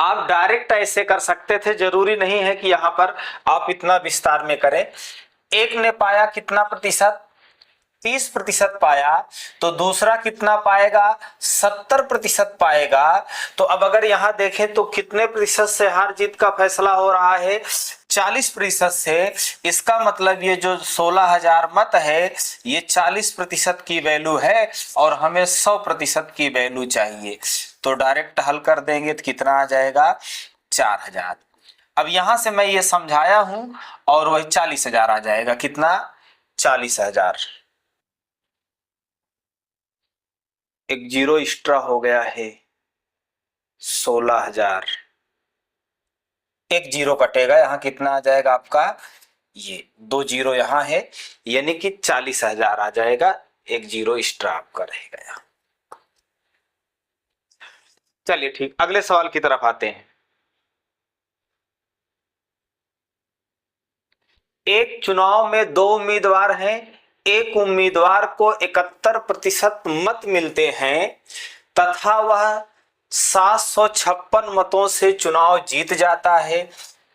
आप डायरेक्ट ऐसे कर सकते थे, जरूरी नहीं है कि यहाँ पर आप इतना विस्तार में करें। एक ने पाया कितना प्रतिशत, 30% पाया, तो दूसरा कितना पाएगा, 70% पाएगा। तो अब अगर यहां देखें तो कितने प्रतिशत से हार जीत का फैसला हो रहा है, 40% से। इसका मतलब ये जो 16,000 मत है, ये 40% की वैल्यू है और हमें 100% की वैल्यू चाहिए। तो डायरेक्ट हल कर देंगे तो कितना आ जाएगा, 4000। अब यहां से मैं ये समझाया हूं और वही 40,000 आ जाएगा। कितना, 40,000। एक जीरो एक्स्ट्रा हो गया है, 16,000। एक जीरो कटेगा, यहां कितना आ जाएगा आपका, ये 2 जीरो यहां है, यानी कि 40,000 आ जाएगा। एक जीरो एक्स्ट्रा आपका रहेगा यहां। चलिए ठीक, अगले सवाल की तरफ आते हैं। एक चुनाव में 2 उम्मीदवार हैं। एक उम्मीदवार को 71% मत मिलते हैं तथा वह 756 मतों से चुनाव जीत जाता है।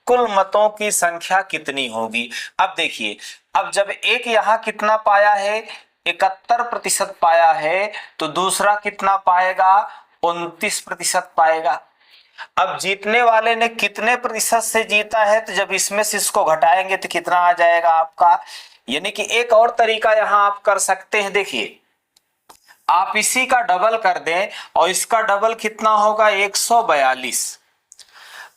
कुल मतों की संख्या कितनी होगी? अब देखिए, अब जब एक यहां कितना पाया है, 71% पाया है, तो दूसरा कितना पाएगा, 29% पाएगा। अब जीतने वाले ने कितने प्रतिशत से जीता है, तो जब इसमें से इसको घटाएंगे तो कितना आ जाएगा आपका। यानी कि एक और तरीका यहां आप कर सकते हैं। देखिए, आप इसी का डबल कर दें और इसका डबल कितना होगा, 142।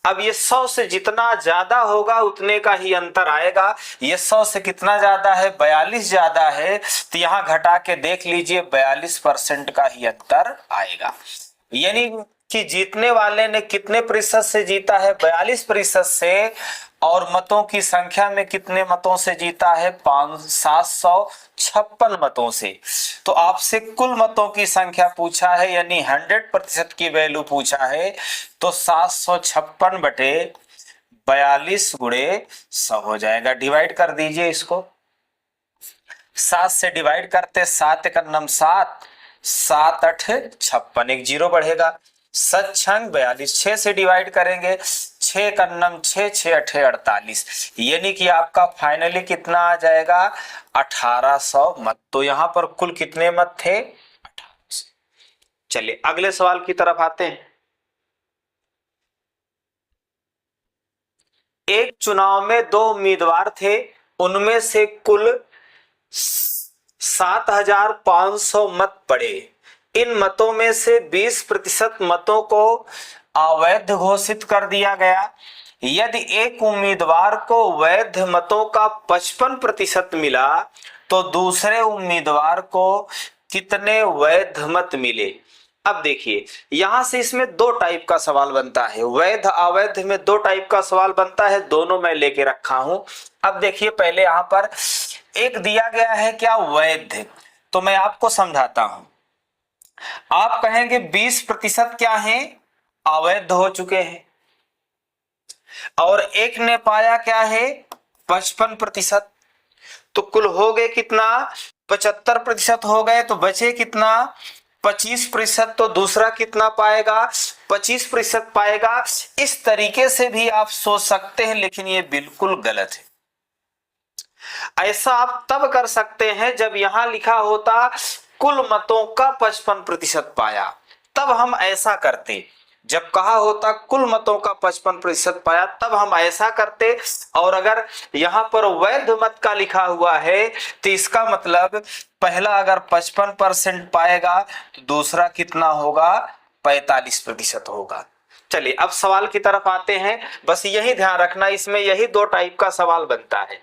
अब ये 100 से जितना ज्यादा होगा उतने का ही अंतर आएगा। ये 100 से कितना ज्यादा है, 42 ज्यादा है, तो यहां घटा के देख लीजिए, 42% का ही अंतर आएगा। यानी कि जीतने वाले ने कितने प्रतिशत से जीता है, 42% से, और मतों की संख्या में कितने मतों से जीता है? 756 मतों से। तो आपसे कुल मतों की संख्या पूछा है, यानी 100% की वैल्यू पूछा है, तो 756 बटे 42 गुणे 100 हो जाएगा। डिवाइड कर दीजिए इसको, 7 से डिवाइड करते 7 एक नम 7, 7 8 56, एक जीरो बढ़ेगा। 7 छंग 42, 6 से डिवाइड करेंगे 6 का नम 6, 6 8 48, यानी कि आपका फाइनली कितना आ जाएगा? 1800 मत। तो यहां पर कुल कितने मत थे? 1800। चलिए अगले सवाल की तरफ आते हैं। एक चुनाव में 2 उम्मीदवार थे, उनमें से कुल 7500 मत पड़े। इन मतों में से 20% मतों को अवैध घोषित कर दिया गया। यदि एक उम्मीदवार को वैध मतों का 55% मिला तो दूसरे उम्मीदवार को कितने वैध मत मिले? अब देखिए यहां से इसमें दो टाइप का सवाल बनता है, वैध अवैध में दो टाइप का सवाल बनता है, दोनों मैं लेके रखा हूं। अब देखिए पहले यहां पर एक दिया गया है क्या? वैध। तो मैं आपको समझाता हूं। आप कहेंगे 20% क्या है? अवैध हो चुके हैं, और एक ने पाया क्या है? 55%। तो कुल हो गए कितना? 75% हो गए, तो बचे कितना? 25%। तो दूसरा कितना पाएगा? 25% पाएगा। इस तरीके से भी आप सोच सकते हैं, लेकिन ये बिल्कुल गलत है। ऐसा आप तब कर सकते हैं जब यहां लिखा होता कुल मतों का 55% पाया, तब हम ऐसा करते। जब कहा होता कुल मतों का 55% पाया, तब हम ऐसा करते। और अगर यहां पर वैध मत का लिखा हुआ है, तो इसका मतलब पहला अगर 55% पाएगा तो दूसरा कितना होगा? 45% होगा। चलिए अब सवाल की तरफ आते हैं। बस यही ध्यान रखना, इसमें यही दो टाइप का सवाल बनता है,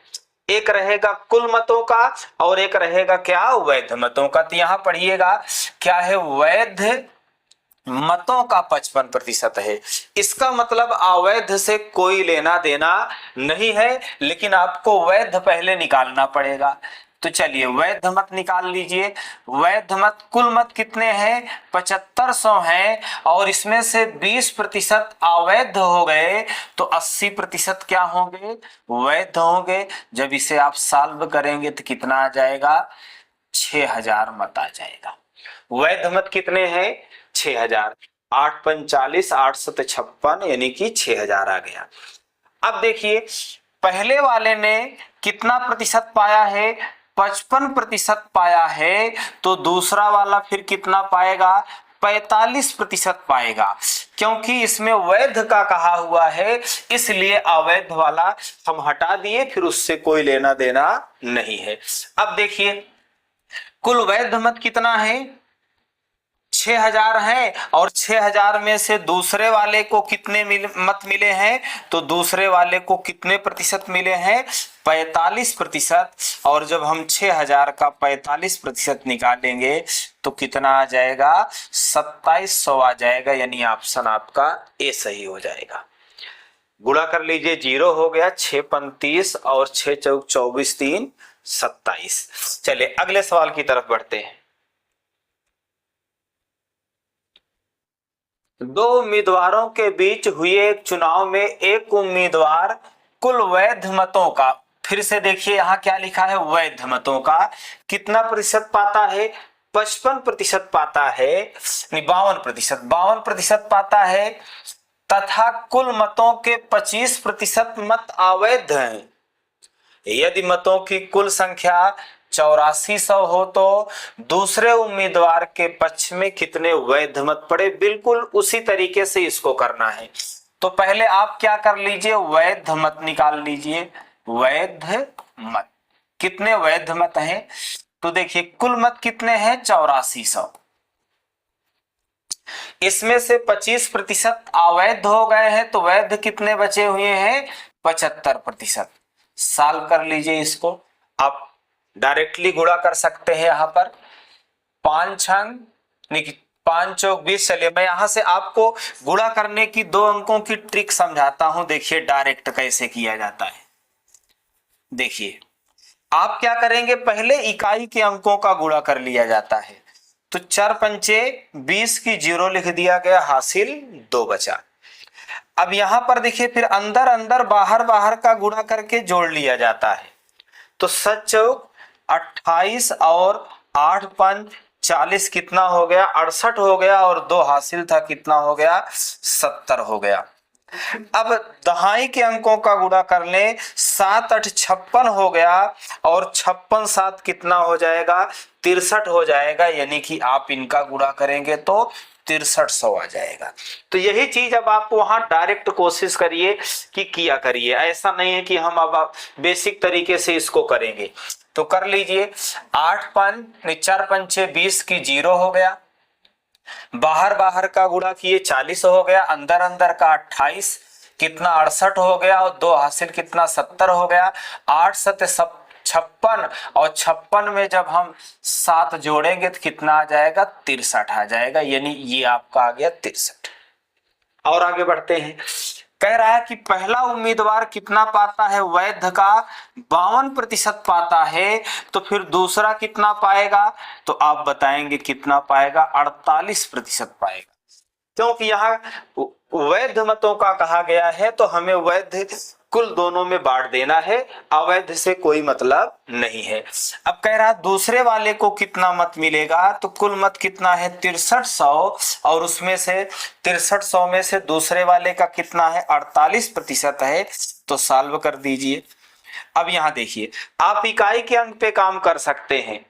एक रहेगा कुल मतों का और एक रहेगा क्या? वैध मतों का। तो यहां पढ़िएगा क्या है? वैध मतों का 55% है। इसका मतलब अवैध से कोई लेना देना नहीं है, लेकिन आपको वैध पहले निकालना पड़ेगा। तो चलिए वैध मत निकाल लीजिए। वैध मत, कुल मत कितने हैं? 7500 हैं, और इसमें से 20% अवैध हो गए, तो 80% क्या होंगे? वैध होंगे। जब इसे आप सॉल्व करेंगे तो कितना आ जाएगा? 6000 मत आ जाएगा। वैध मत कितने हैं? 6000। 8 45 856, यानी कि 6000 आ गया। अब देखिए पहले वाले ने कितना प्रतिशत पाया है? 55% पाया है, तो दूसरा वाला फिर कितना पाएगा? 45% पाएगा। क्योंकि इसमें वैध का कहा हुआ है, इसलिए अवैध वाला हम हटा दिए, फिर उससे कोई लेना देना नहीं है। अब देखिए कुल वैध मत कितना है? 6000 है, और 6000 में से दूसरे वाले को कितने मत मिले हैं? तो दूसरे वाले को कितने प्रतिशत मिले हैं? 45%। और जब हम 6000 का 45% निकालेंगे तो कितना आ जाएगा? 2700 आ जाएगा, यानी ऑप्शन आपका ए सही हो जाएगा। गुणा कर लीजिए, 0 हो गया, 6 35 और 6 चौक 24 3 27। चलिए अगले सवाल की तरफ बढ़ते हैं। दो उम्मीदवारों के बीच हुए एक चुनाव में एक उम्मीदवार कुल वैध मतों का, फिर से देखिए यहां क्या लिखा है? वैध मतों का कितना प्रतिशत पाता है? 55% पाता है, 52% पाता है, तथा कुल मतों के 25% मत अवैध हैं। यदि मतों की कुल संख्या 8400 हो तो दूसरे उम्मीदवार के पक्ष में कितने वैध मत पड़े? बिल्कुल उसी तरीके से इसको करना है। तो पहले आप क्या कर लीजिए? वैध मत निकाल लीजिए। वैध मत, कितने वैध मत हैं? तो देखिए कुल मत कितने हैं? 8400। इसमें से 25% अवैध हो गए हैं, तो वैध कितने बचे हुए हैं? 75%। सॉल्व कर लीजिए इसको। आप डायरेक्टली गुणा कर सकते हैं। यहां पर 5 5 चौक 20। चलिए मैं यहां से आपको गुणा करने की 2 अंकों की ट्रिक समझाता हूं, देखिए डायरेक्ट कैसे किया जाता है। देखिए आप क्या करेंगे, पहले इकाई के अंकों का गुणा कर लिया जाता है। तो 4 पंचे 20 की 0 लिख दिया गया, हासिल 2 बचा। अब यहां पर देखिए फिर अंदर अंदर बाहर बाहर का गुणा करके जोड़ लिया जाता है। तो 7 चौक 28 और 8 पंच 40, कितना हो गया 68 हो गया, और 2 हासिल था, कितना हो गया 70 हो गया। अब दहाई के अंकों का गुणा कर ले, 7 8 56 हो गया, और 56 7 कितना हो जाएगा 63 हो जाएगा, यानी कि आप इनका गुणा करेंगे तो 6300 आ जाएगा। तो यही चीज अब आप वहां डायरेक्ट कोशिश करिए कि किया करिए, ऐसा नहीं है कि हम अब बेसिक तरीके से इसको करेंगे। तो कर लीजिए, 8 5 4 पंचे 20 की 0 हो गया, बाहर बाहर का गुणा किए 40 हो गया, अंदर अंदर का 28 कितना 68 हो गया, और 2 हासिल कितना 70 हो गया। 8 7 56, और 56 में जब हम 7 जोड़ेंगे तो कितना आ जाएगा 63 आ जाएगा, यानी ये आपका आ गया 63। और आगे बढ़ते हैं, कह रहा है कि पहला उम्मीदवार कितना पाता है, वैध का 52% पाता है, तो फिर दूसरा कितना पाएगा, तो आप बताएंगे कितना पाएगा, 48% पाएगा। क्योंकि यहाँ वैध मतों का कहा गया है, तो हमें वैध कुल दोनों में बांट देना है, अवैध से कोई मतलब नहीं है। अब कह रहा दूसरे वाले को कितना मत मिलेगा, तो कुल मत कितना है 6300, और उसमें से 6300 में से दूसरे वाले का कितना है 48% है, तो सॉल्व कर दीजिए। अब यहां देखिए आप इकाई के अंक पे काम कर सकते हैं।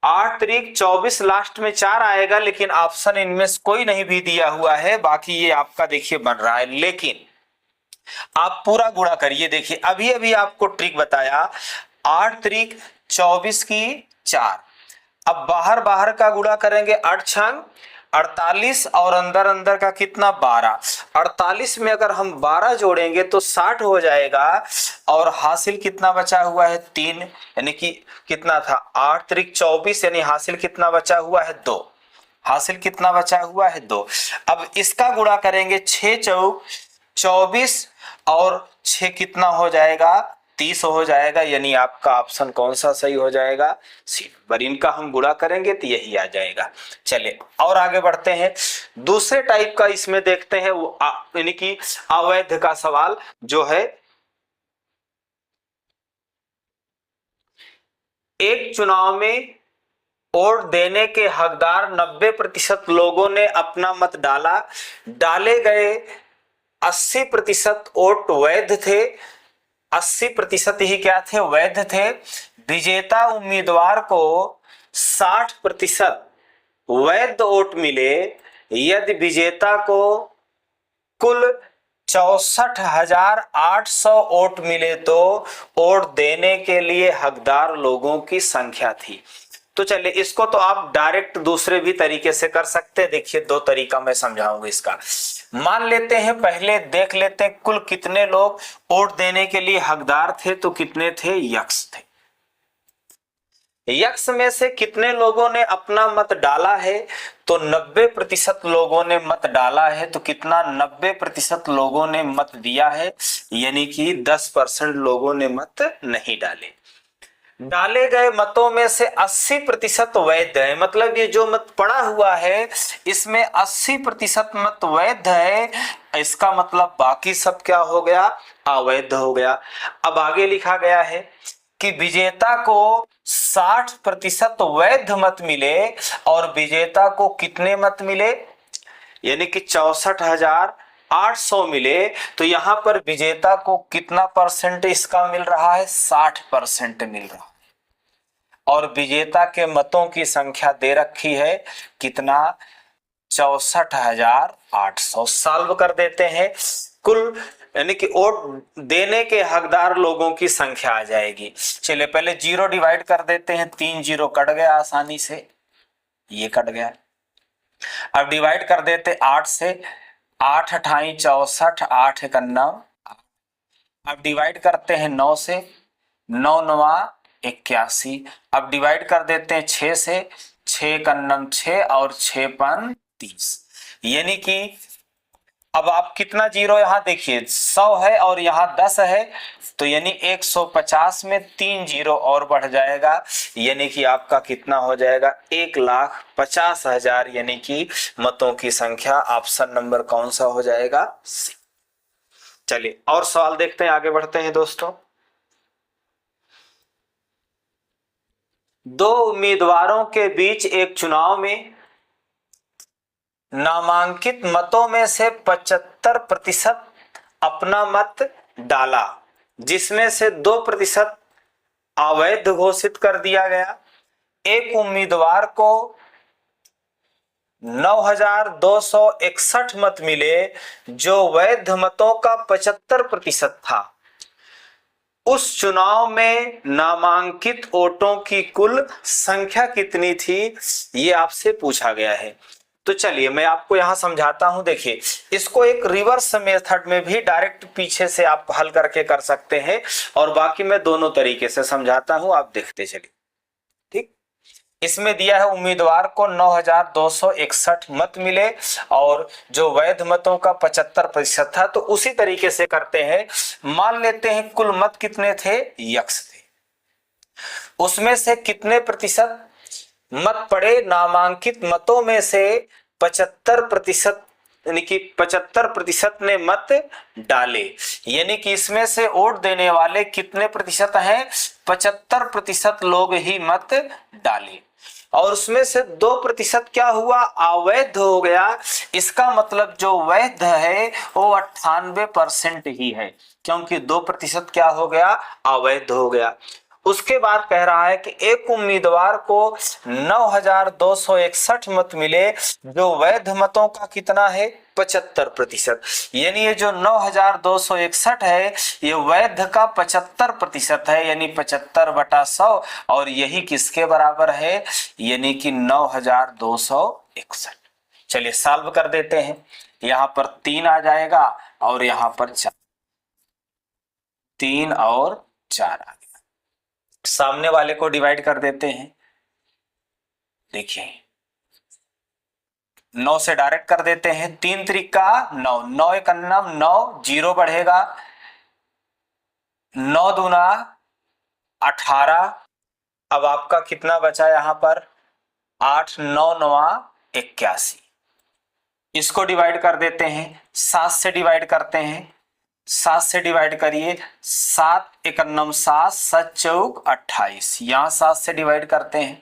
8 3 24 लास्ट में 4 आएगा, लेकिन ऑप्शन इनमें से कोई नहीं भी दिया हुआ है, बाकी ये आपका देखिए बन रहा है। लेकिन आप पूरा गुणा करिए, देखिए अभी अभी आपको ट्रिक बताया, 8 3 24 की 4, अब बाहर बाहर का गुणा करेंगे 8 6 48, और अंदर अंदर का कितना 12। 48 में अगर हम 12 जोड़ेंगे तो 60 हो जाएगा, और हासिल कितना बचा हुआ है 3, यानी कि कितना था 8 3 24, यानी हासिल कितना बचा हुआ है 2, हासिल कितना बचा हुआ है 2। अब इसका गुणा करेंगे 6 चौक 24, और 6 कितना हो जाएगा 30 हो जाएगा, यानी आपका ऑप्शन कौन सा सही हो जाएगा, सी नंबर। इनका हम गुणा करेंगे तो यही आ जाएगा। चलिए और आगे बढ़ते हैं, दूसरे टाइप का इसमें देखते हैं, वो यानी कि अवैध का सवाल जो है। एक चुनाव में वोट देने के हकदार 90% लोगों ने अपना मत डाला, डाले गए 80% वोट वैध थे, 80% ही क्या थे वैध थे। विजेता उम्मीदवार को 60% वैध वोट मिले, यदि विजेता को कुल 64,800 वोट मिले तो वोट देने के लिए हकदार लोगों की संख्या थी। तो चलिए इसको तो आप डायरेक्ट दूसरे भी तरीके से कर सकते हैं। देखिए 2 तरीका मैं समझाऊंगा इसका। मान लेते हैं, पहले देख लेते हैं कुल कितने लोग वोट देने के लिए हकदार थे, तो कितने थे, यक्ष थे। यक्ष में से कितने लोगों ने अपना मत डाला है, तो 90% लोगों ने मत डाला है, तो कितना 90% लोगों ने मत दिया है, यानी कि 10% लोगों ने मत नहीं डाले। डाले गए मतों में से 80% वैध है, मतलब ये जो मत पड़ा हुआ है इसमें 80% मत वैध है, इसका मतलब बाकी सब क्या हो गया, अवैध हो गया। अब आगे लिखा गया है कि विजेता को 60% वैध मत मिले, और विजेता को कितने मत मिले, यानी कि 64,800 मिले, तो यहां पर विजेता को कितना परसेंट इसका मिल रहा है, 60% मिल रहा है। और विजेता के मतों की संख्या दे रखी है कितना, 64,800। सॉल्व कर देते हैं, कुल यानी कि वोट देने के हकदार लोगों की संख्या आ जाएगी। चलिए पहले 0 डिवाइड कर देते हैं, 3 0 कट गया आसानी से, ये कट गया। अब डिवाइड कर देते 8 से, 8 अठाई 64, 8 1 9। अब डिवाइड करते हैं 9 से, 9 9 81। अब डिवाइड कर देते हैं 6 से, 6 कन्नम 6 और 6 पन 30, यानी कि अब आप कितना जीरो यहाँ देखिए 100 है और यहाँ 10 है, तो यानी 150 में 3 जीरो और बढ़ जाएगा, यानी कि आपका कितना हो जाएगा 1,50,000, यानी कि मतों की संख्या। ऑप्शन नंबर कौन सा हो जाएगा? सी। चलिए और सवाल देखते हैं, आगे बढ़ते हैं दोस्तों। दो उम्मीदवारों के बीच एक चुनाव में नामांकित मतों में से 75% अपना मत डाला, जिसमें से 2% अवैध घोषित कर दिया गया। एक उम्मीदवार को 9,261 मत मिले जो वैध मतों का 75% था। उस चुनाव में नामांकित वोटों की कुल संख्या कितनी थी, ये आपसे पूछा गया है। तो चलिए मैं आपको यहां समझाता हूं। देखिए इसको एक रिवर्स मेथड में भी डायरेक्ट पीछे से आप हल करके कर सकते हैं, और बाकी मैं दोनों तरीके से समझाता हूं, आप देखते चलिए। ठीक, इसमें दिया है उम्मीदवार को 9,261 मत मिले और जो वैध मतों का 75% था। तो उसी तरीके से करते हैं, मान लेते हैं कुल मत कितने थे, यक्स थे, उसमें से कितने प्रतिशत मत पड़े, नामांकित मतों में से 75%, यानी कि 75% ने मत डाले, यानी कि इसमें से वोट देने वाले कितने प्रतिशत हैं, 75% लोग ही मत डाले, और उसमें से 2% क्या हुआ, अवैध हो गया। इसका मतलब जो वैध है वो 98% ही है, क्योंकि 2% क्या हो गया, अवैध हो गया। उसके बाद कह रहा है कि एक उम्मीदवार को 9,261 मत मिले जो वैध मतों का कितना है, 75%, यानी ये जो 9,261 है ये वैध का 75% है, यानी 75/100, और यही किसके बराबर है, यानी कि 9,261। चलिए सॉल्व कर देते हैं, यहां पर 3 आ जाएगा और यहां पर 4, 3 और 4 आ गया। सामने वाले को डिवाइड कर देते हैं। देखिए 9 से डायरेक्ट कर देते हैं, 3 त्रिका 9, 9 एक अन्नम 9, जीरो बढ़ेगा, 9 दूना 18। अब आपका कितना बचा यहां पर, 8, 9 9 81। इसको डिवाइड कर देते हैं, 7 से डिवाइड करते हैं, 7 से डिवाइड करिए, 7 एक अन्नम 7, 7 चौक 28, यहां 7 से डिवाइड करते हैं,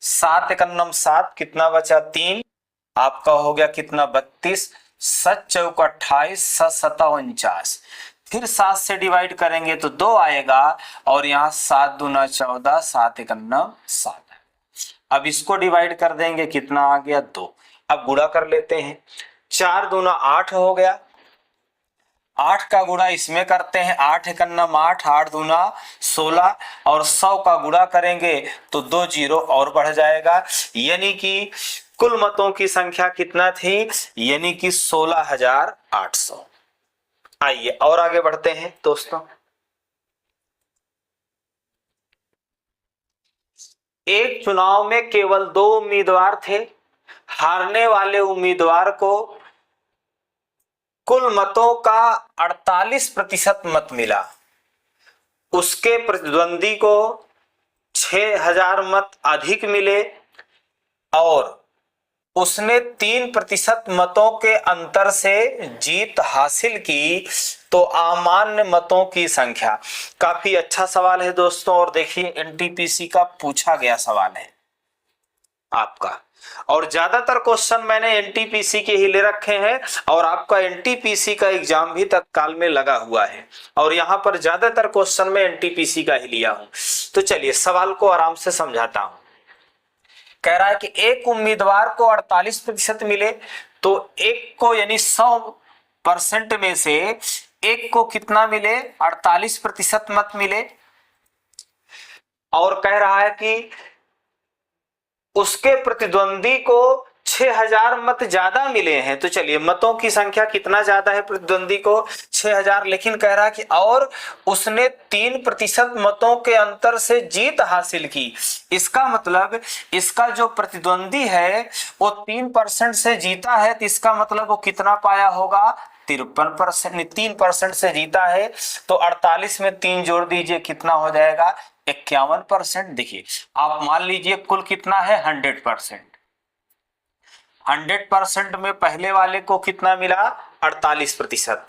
7 एक अन्नम 7, कितना बचा 3, आपका हो गया कितना 32, 7 चौक 28, 7 7 49। फिर 7 से डिवाइड करेंगे तो 2 आएगा, और यहाँ 7 दूना 14, 7 एक अन्नम 7। अब इसको डिवाइड कर देंगे, कितना आ गया 2। अब गुणा कर लेते हैं, 4 दूना 8 हो गया, 8 का गुणा इसमें करते हैं, 8 एक अन्नम 8, 8 दूना 16, और 100 का गुणा करेंगे तो 2 जीरो और बढ़ जाएगा, यानी कि कुल मतों की संख्या कितना थी, यानी कि 16,800। आइए और आगे बढ़ते हैं दोस्तों। एक चुनाव में केवल 2 उम्मीदवार थे, हारने वाले उम्मीदवार को कुल मतों का 48% मत मिला, उसके प्रतिद्वंदी को 6,000 मत अधिक मिले और उसने 3% मतों के अंतर से जीत हासिल की, तो अमान्य मतों की संख्या। काफी अच्छा सवाल है दोस्तों, और देखिए एनटीपीसी का पूछा गया सवाल है आपका, और ज्यादातर क्वेश्चन मैंने एनटीपीसी के ही ले रखे हैं, और आपका एनटीपीसी का एग्जाम भी तत्काल में लगा हुआ है, और यहां पर ज्यादातर क्वेश्चन में एनटीपीसी का ही लिया हूं। तो चलिए सवाल को आराम से समझाता हूं। कह रहा है कि एक उम्मीदवार को 48% मिले, तो एक को यानी 100% में से एक को कितना मिले, 48% मत मिले, और कह रहा है कि उसके प्रतिद्वंदी को 6000 मत ज्यादा मिले हैं। तो चलिए, मतों की संख्या कितना ज्यादा है प्रतिद्वंदी को? 6000। लेकिन कह रहा कि और उसने 3% मतों के अंतर से जीत हासिल की। इसका मतलब इसका जो प्रतिद्वंदी है वो 3% से जीता है, तो इसका मतलब वो कितना पाया होगा? 53%। 3% से जीता है तो 48 में 3 जोड़ दीजिए, कितना हो जाएगा? 51%। देखिए, आप मान लीजिए कुल कितना है? 100%। 100% में पहले वाले को कितना मिला? 48%।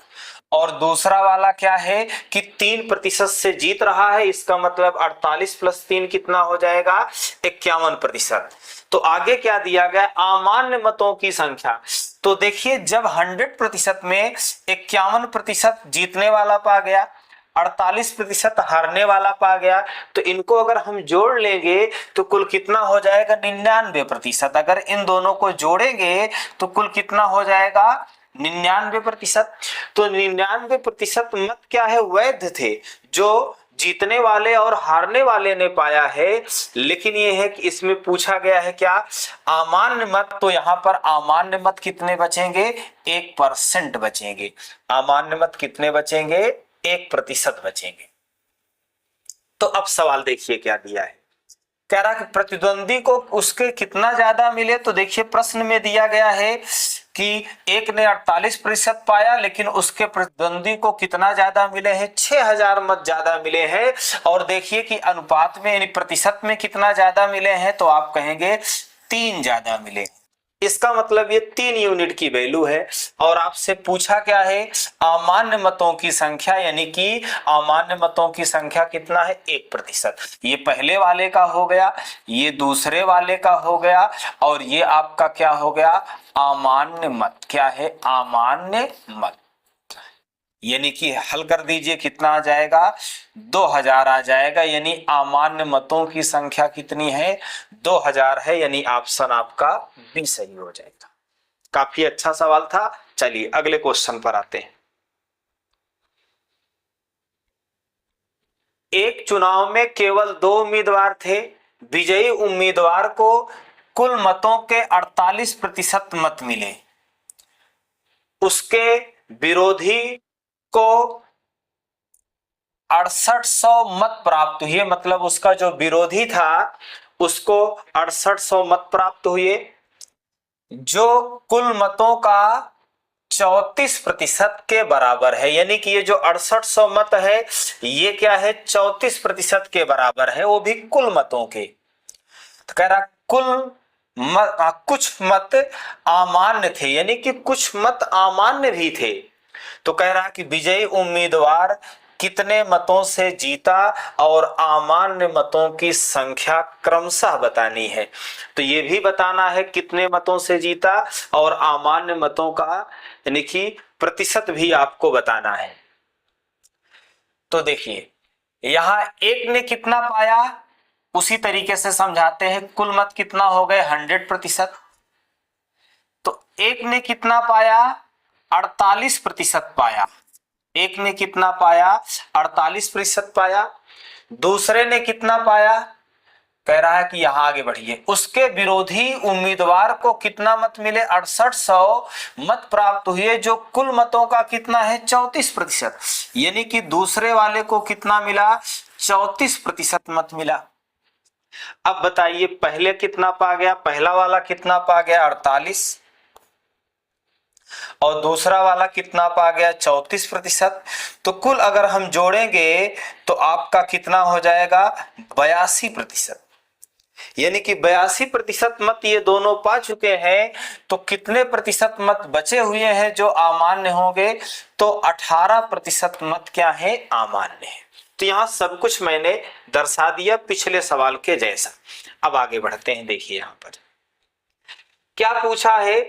और दूसरा वाला क्या है कि 3% से जीत रहा है, इसका मतलब 48 + 3 कितना हो जाएगा? 51%। तो आगे क्या दिया गया? अमान्य मतों की संख्या। तो देखिए, जब 100% में 51% जीतने वाला पा गया, 48% हारने वाला पा गया, तो इनको अगर हम जोड़ लेंगे तो कुल कितना हो जाएगा? 99%। अगर इन दोनों को जोड़ेंगे तो कुल कितना हो जाएगा? 99%। तो 99% मत क्या है? वैध थे, जो जीतने वाले और हारने वाले ने पाया है। लेकिन यह है कि इसमें पूछा गया है क्या? अमान्य मत। तो यहां पर अमान्य मत कितने बचेंगे? 1% बचेंगे। अमान्य मत कितने बचेंगे? 1% बचेंगे। तो अब सवाल देखिए क्या दिया है। कह रहा कि प्रतिद्वंदी को उसके कितना ज्यादा मिले। तो देखिए, प्रश्न में दिया गया है कि एक ने 48% पाया, लेकिन उसके प्रतिद्वंदी को कितना ज्यादा मिले हैं? 6000 मत ज्यादा मिले हैं। और देखिए कि अनुपात में यानी प्रतिशत में कितना ज्यादा मिले हैं, तो आप कहेंगे 3 ज्यादा मिले। इसका मतलब ये 3 यूनिट की वैल्यू है। और आपसे पूछा क्या है? अमान्य मतों की संख्या, यानी कि अमान्य मतों की संख्या कितना है? 1%। ये पहले वाले का हो गया, ये दूसरे वाले का हो गया, और ये आपका क्या हो गया? अमान्य मत। क्या है? अमान्य मत। यानी कि हल कर दीजिए, कितना आ जाएगा? 2000 आ जाएगा। यानी अमान्य मतों की संख्या कितनी है? 2000 है। यानी ऑप्शन आपका बी सही हो जाएगा। काफी अच्छा सवाल था। चलिए अगले क्वेश्चन पर आते हैं। एक चुनाव में केवल 2 उम्मीदवार थे। विजयी उम्मीदवार को कुल मतों के 48% मत मिले। उसके विरोधी को 6800 मत प्राप्त हुए। मतलब उसका जो विरोधी था उसको 6800 मत प्राप्त हुए, जो कुल मतों का 34% के बराबर है। यानी कि ये जो 6800 मत है, ये क्या है? 34% के बराबर है, वो भी कुल मतों के। तो कह रहा कुछ मत अमान्य थे, यानी कि कुछ मत अमान्य भी थे। तो कह रहा कि विजयी उम्मीदवार कितने मतों से जीता और अमान्य मतों की संख्या क्रमशः बतानी है। तो ये भी बताना है कितने मतों से जीता, और अमान्य मतों का यानी कि प्रतिशत भी आपको बताना है। तो देखिए, यहां एक ने कितना पाया, उसी तरीके से समझाते हैं। कुल मत कितना हो गए? 100%। तो एक ने कितना पाया? 48% पाया। एक ने कितना पाया? 48% पाया। दूसरे ने कितना पाया? कह रहा है कि यहां आगे बढ़िए, उसके विरोधी उम्मीदवार को कितना मत मिले? 6800 मत प्राप्त हुए, जो कुल मतों का कितना है? 34%। यानी कि दूसरे वाले को कितना मिला? 34% मत मिला। अब बताइए, पहले कितना पा गया? पहला वाला कितना पा गया? 48। और दूसरा वाला कितना पा गया? 34%। तो कुल अगर हम जोड़ेंगे तो आपका कितना हो जाएगा? 82%। यानी कि 82% मत ये दोनों पा चुके हैं। तो कितने प्रतिशत मत बचे हुए हैं जो अमान्य होंगे? तो 18% मत क्या है? अमान्य है। तो यहां सब कुछ मैंने दर्शा दिया पिछले सवाल के जैसा। अब आगे बढ़ते हैं। देखिए यहां पर क्या पूछा है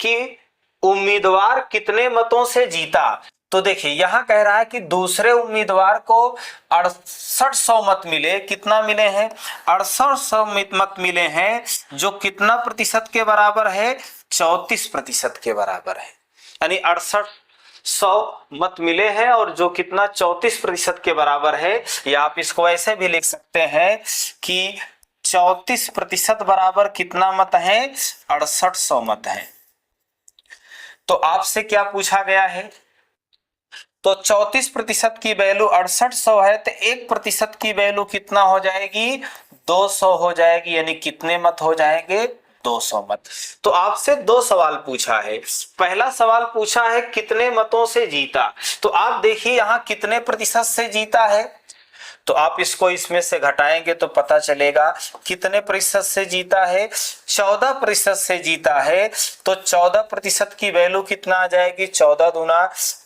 कि उम्मीदवार कितने मतों से जीता। तो देखिए, यहां कह रहा है कि दूसरे उम्मीदवार को 6800 मत मिले। कितना मिले हैं? 6800 मत मिले हैं, जो कितना प्रतिशत के बराबर है? 34% के बराबर है। यानी 6800 मत मिले हैं, और जो कितना? 34% के बराबर है। या आप इसको ऐसे भी लिख सकते हैं कि 34% बराबर कितना मत है? 6800 मत है। तो आपसे क्या पूछा गया है? तो 34% की वैल्यू 6800 है, तो 1% की वैल्यू कितना हो जाएगी? 200 हो जाएगी। यानी कितने मत हो जाएंगे? 200 मत। तो आपसे दो सवाल पूछा है। पहला सवाल पूछा है कितने मतों से जीता, तो आप देखिए यहाँ कितने प्रतिशत से जीता है, तो आप इसको इसमें से घटाएंगे तो पता चलेगा कितने प्रतिशत से जीता है? 14% से जीता है। तो 14% की वैल्यू कितना आ जाएगी? 14 दूना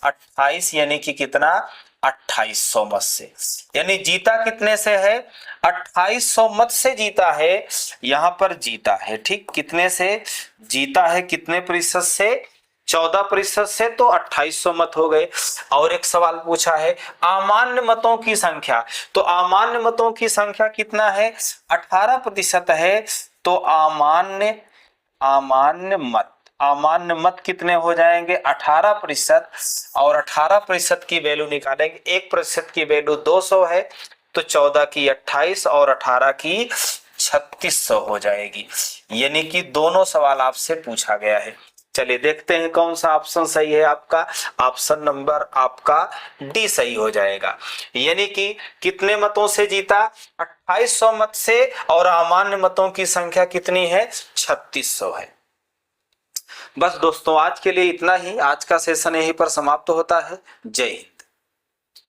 28, यानी कि कितना? 2800 मत से। यानी जीता कितने से है? 2800 मत से जीता है। यहां पर जीता है, ठीक, कितने से जीता है? कितने प्रतिशत से? 14% से, तो 2800 मत हो गए। और एक सवाल पूछा है अमान्य मतों की संख्या, तो अमान्य मतों की संख्या कितना है? 18% है। तो अमान्य मत कितने हो जाएंगे? 18%। और 18% की वैल्यू निकालेंगे, 1% की वैल्यू 200 है, तो 14 की 28 और 18 की 3600 हो जाएगी। यानी कि दोनों सवाल आपसे पूछा गया है। चलिए देखते हैं कौन सा ऑप्शन सही है आपका। ऑप्शन नंबर आपका डी सही हो जाएगा। यानी कि कितने मतों से जीता? 2800 मत से, और अमान्य मतों की संख्या कितनी है? 3600 है। बस दोस्तों आज के लिए इतना ही। आज का सेशन यहीं पर समाप्त होता है। जय हिंद।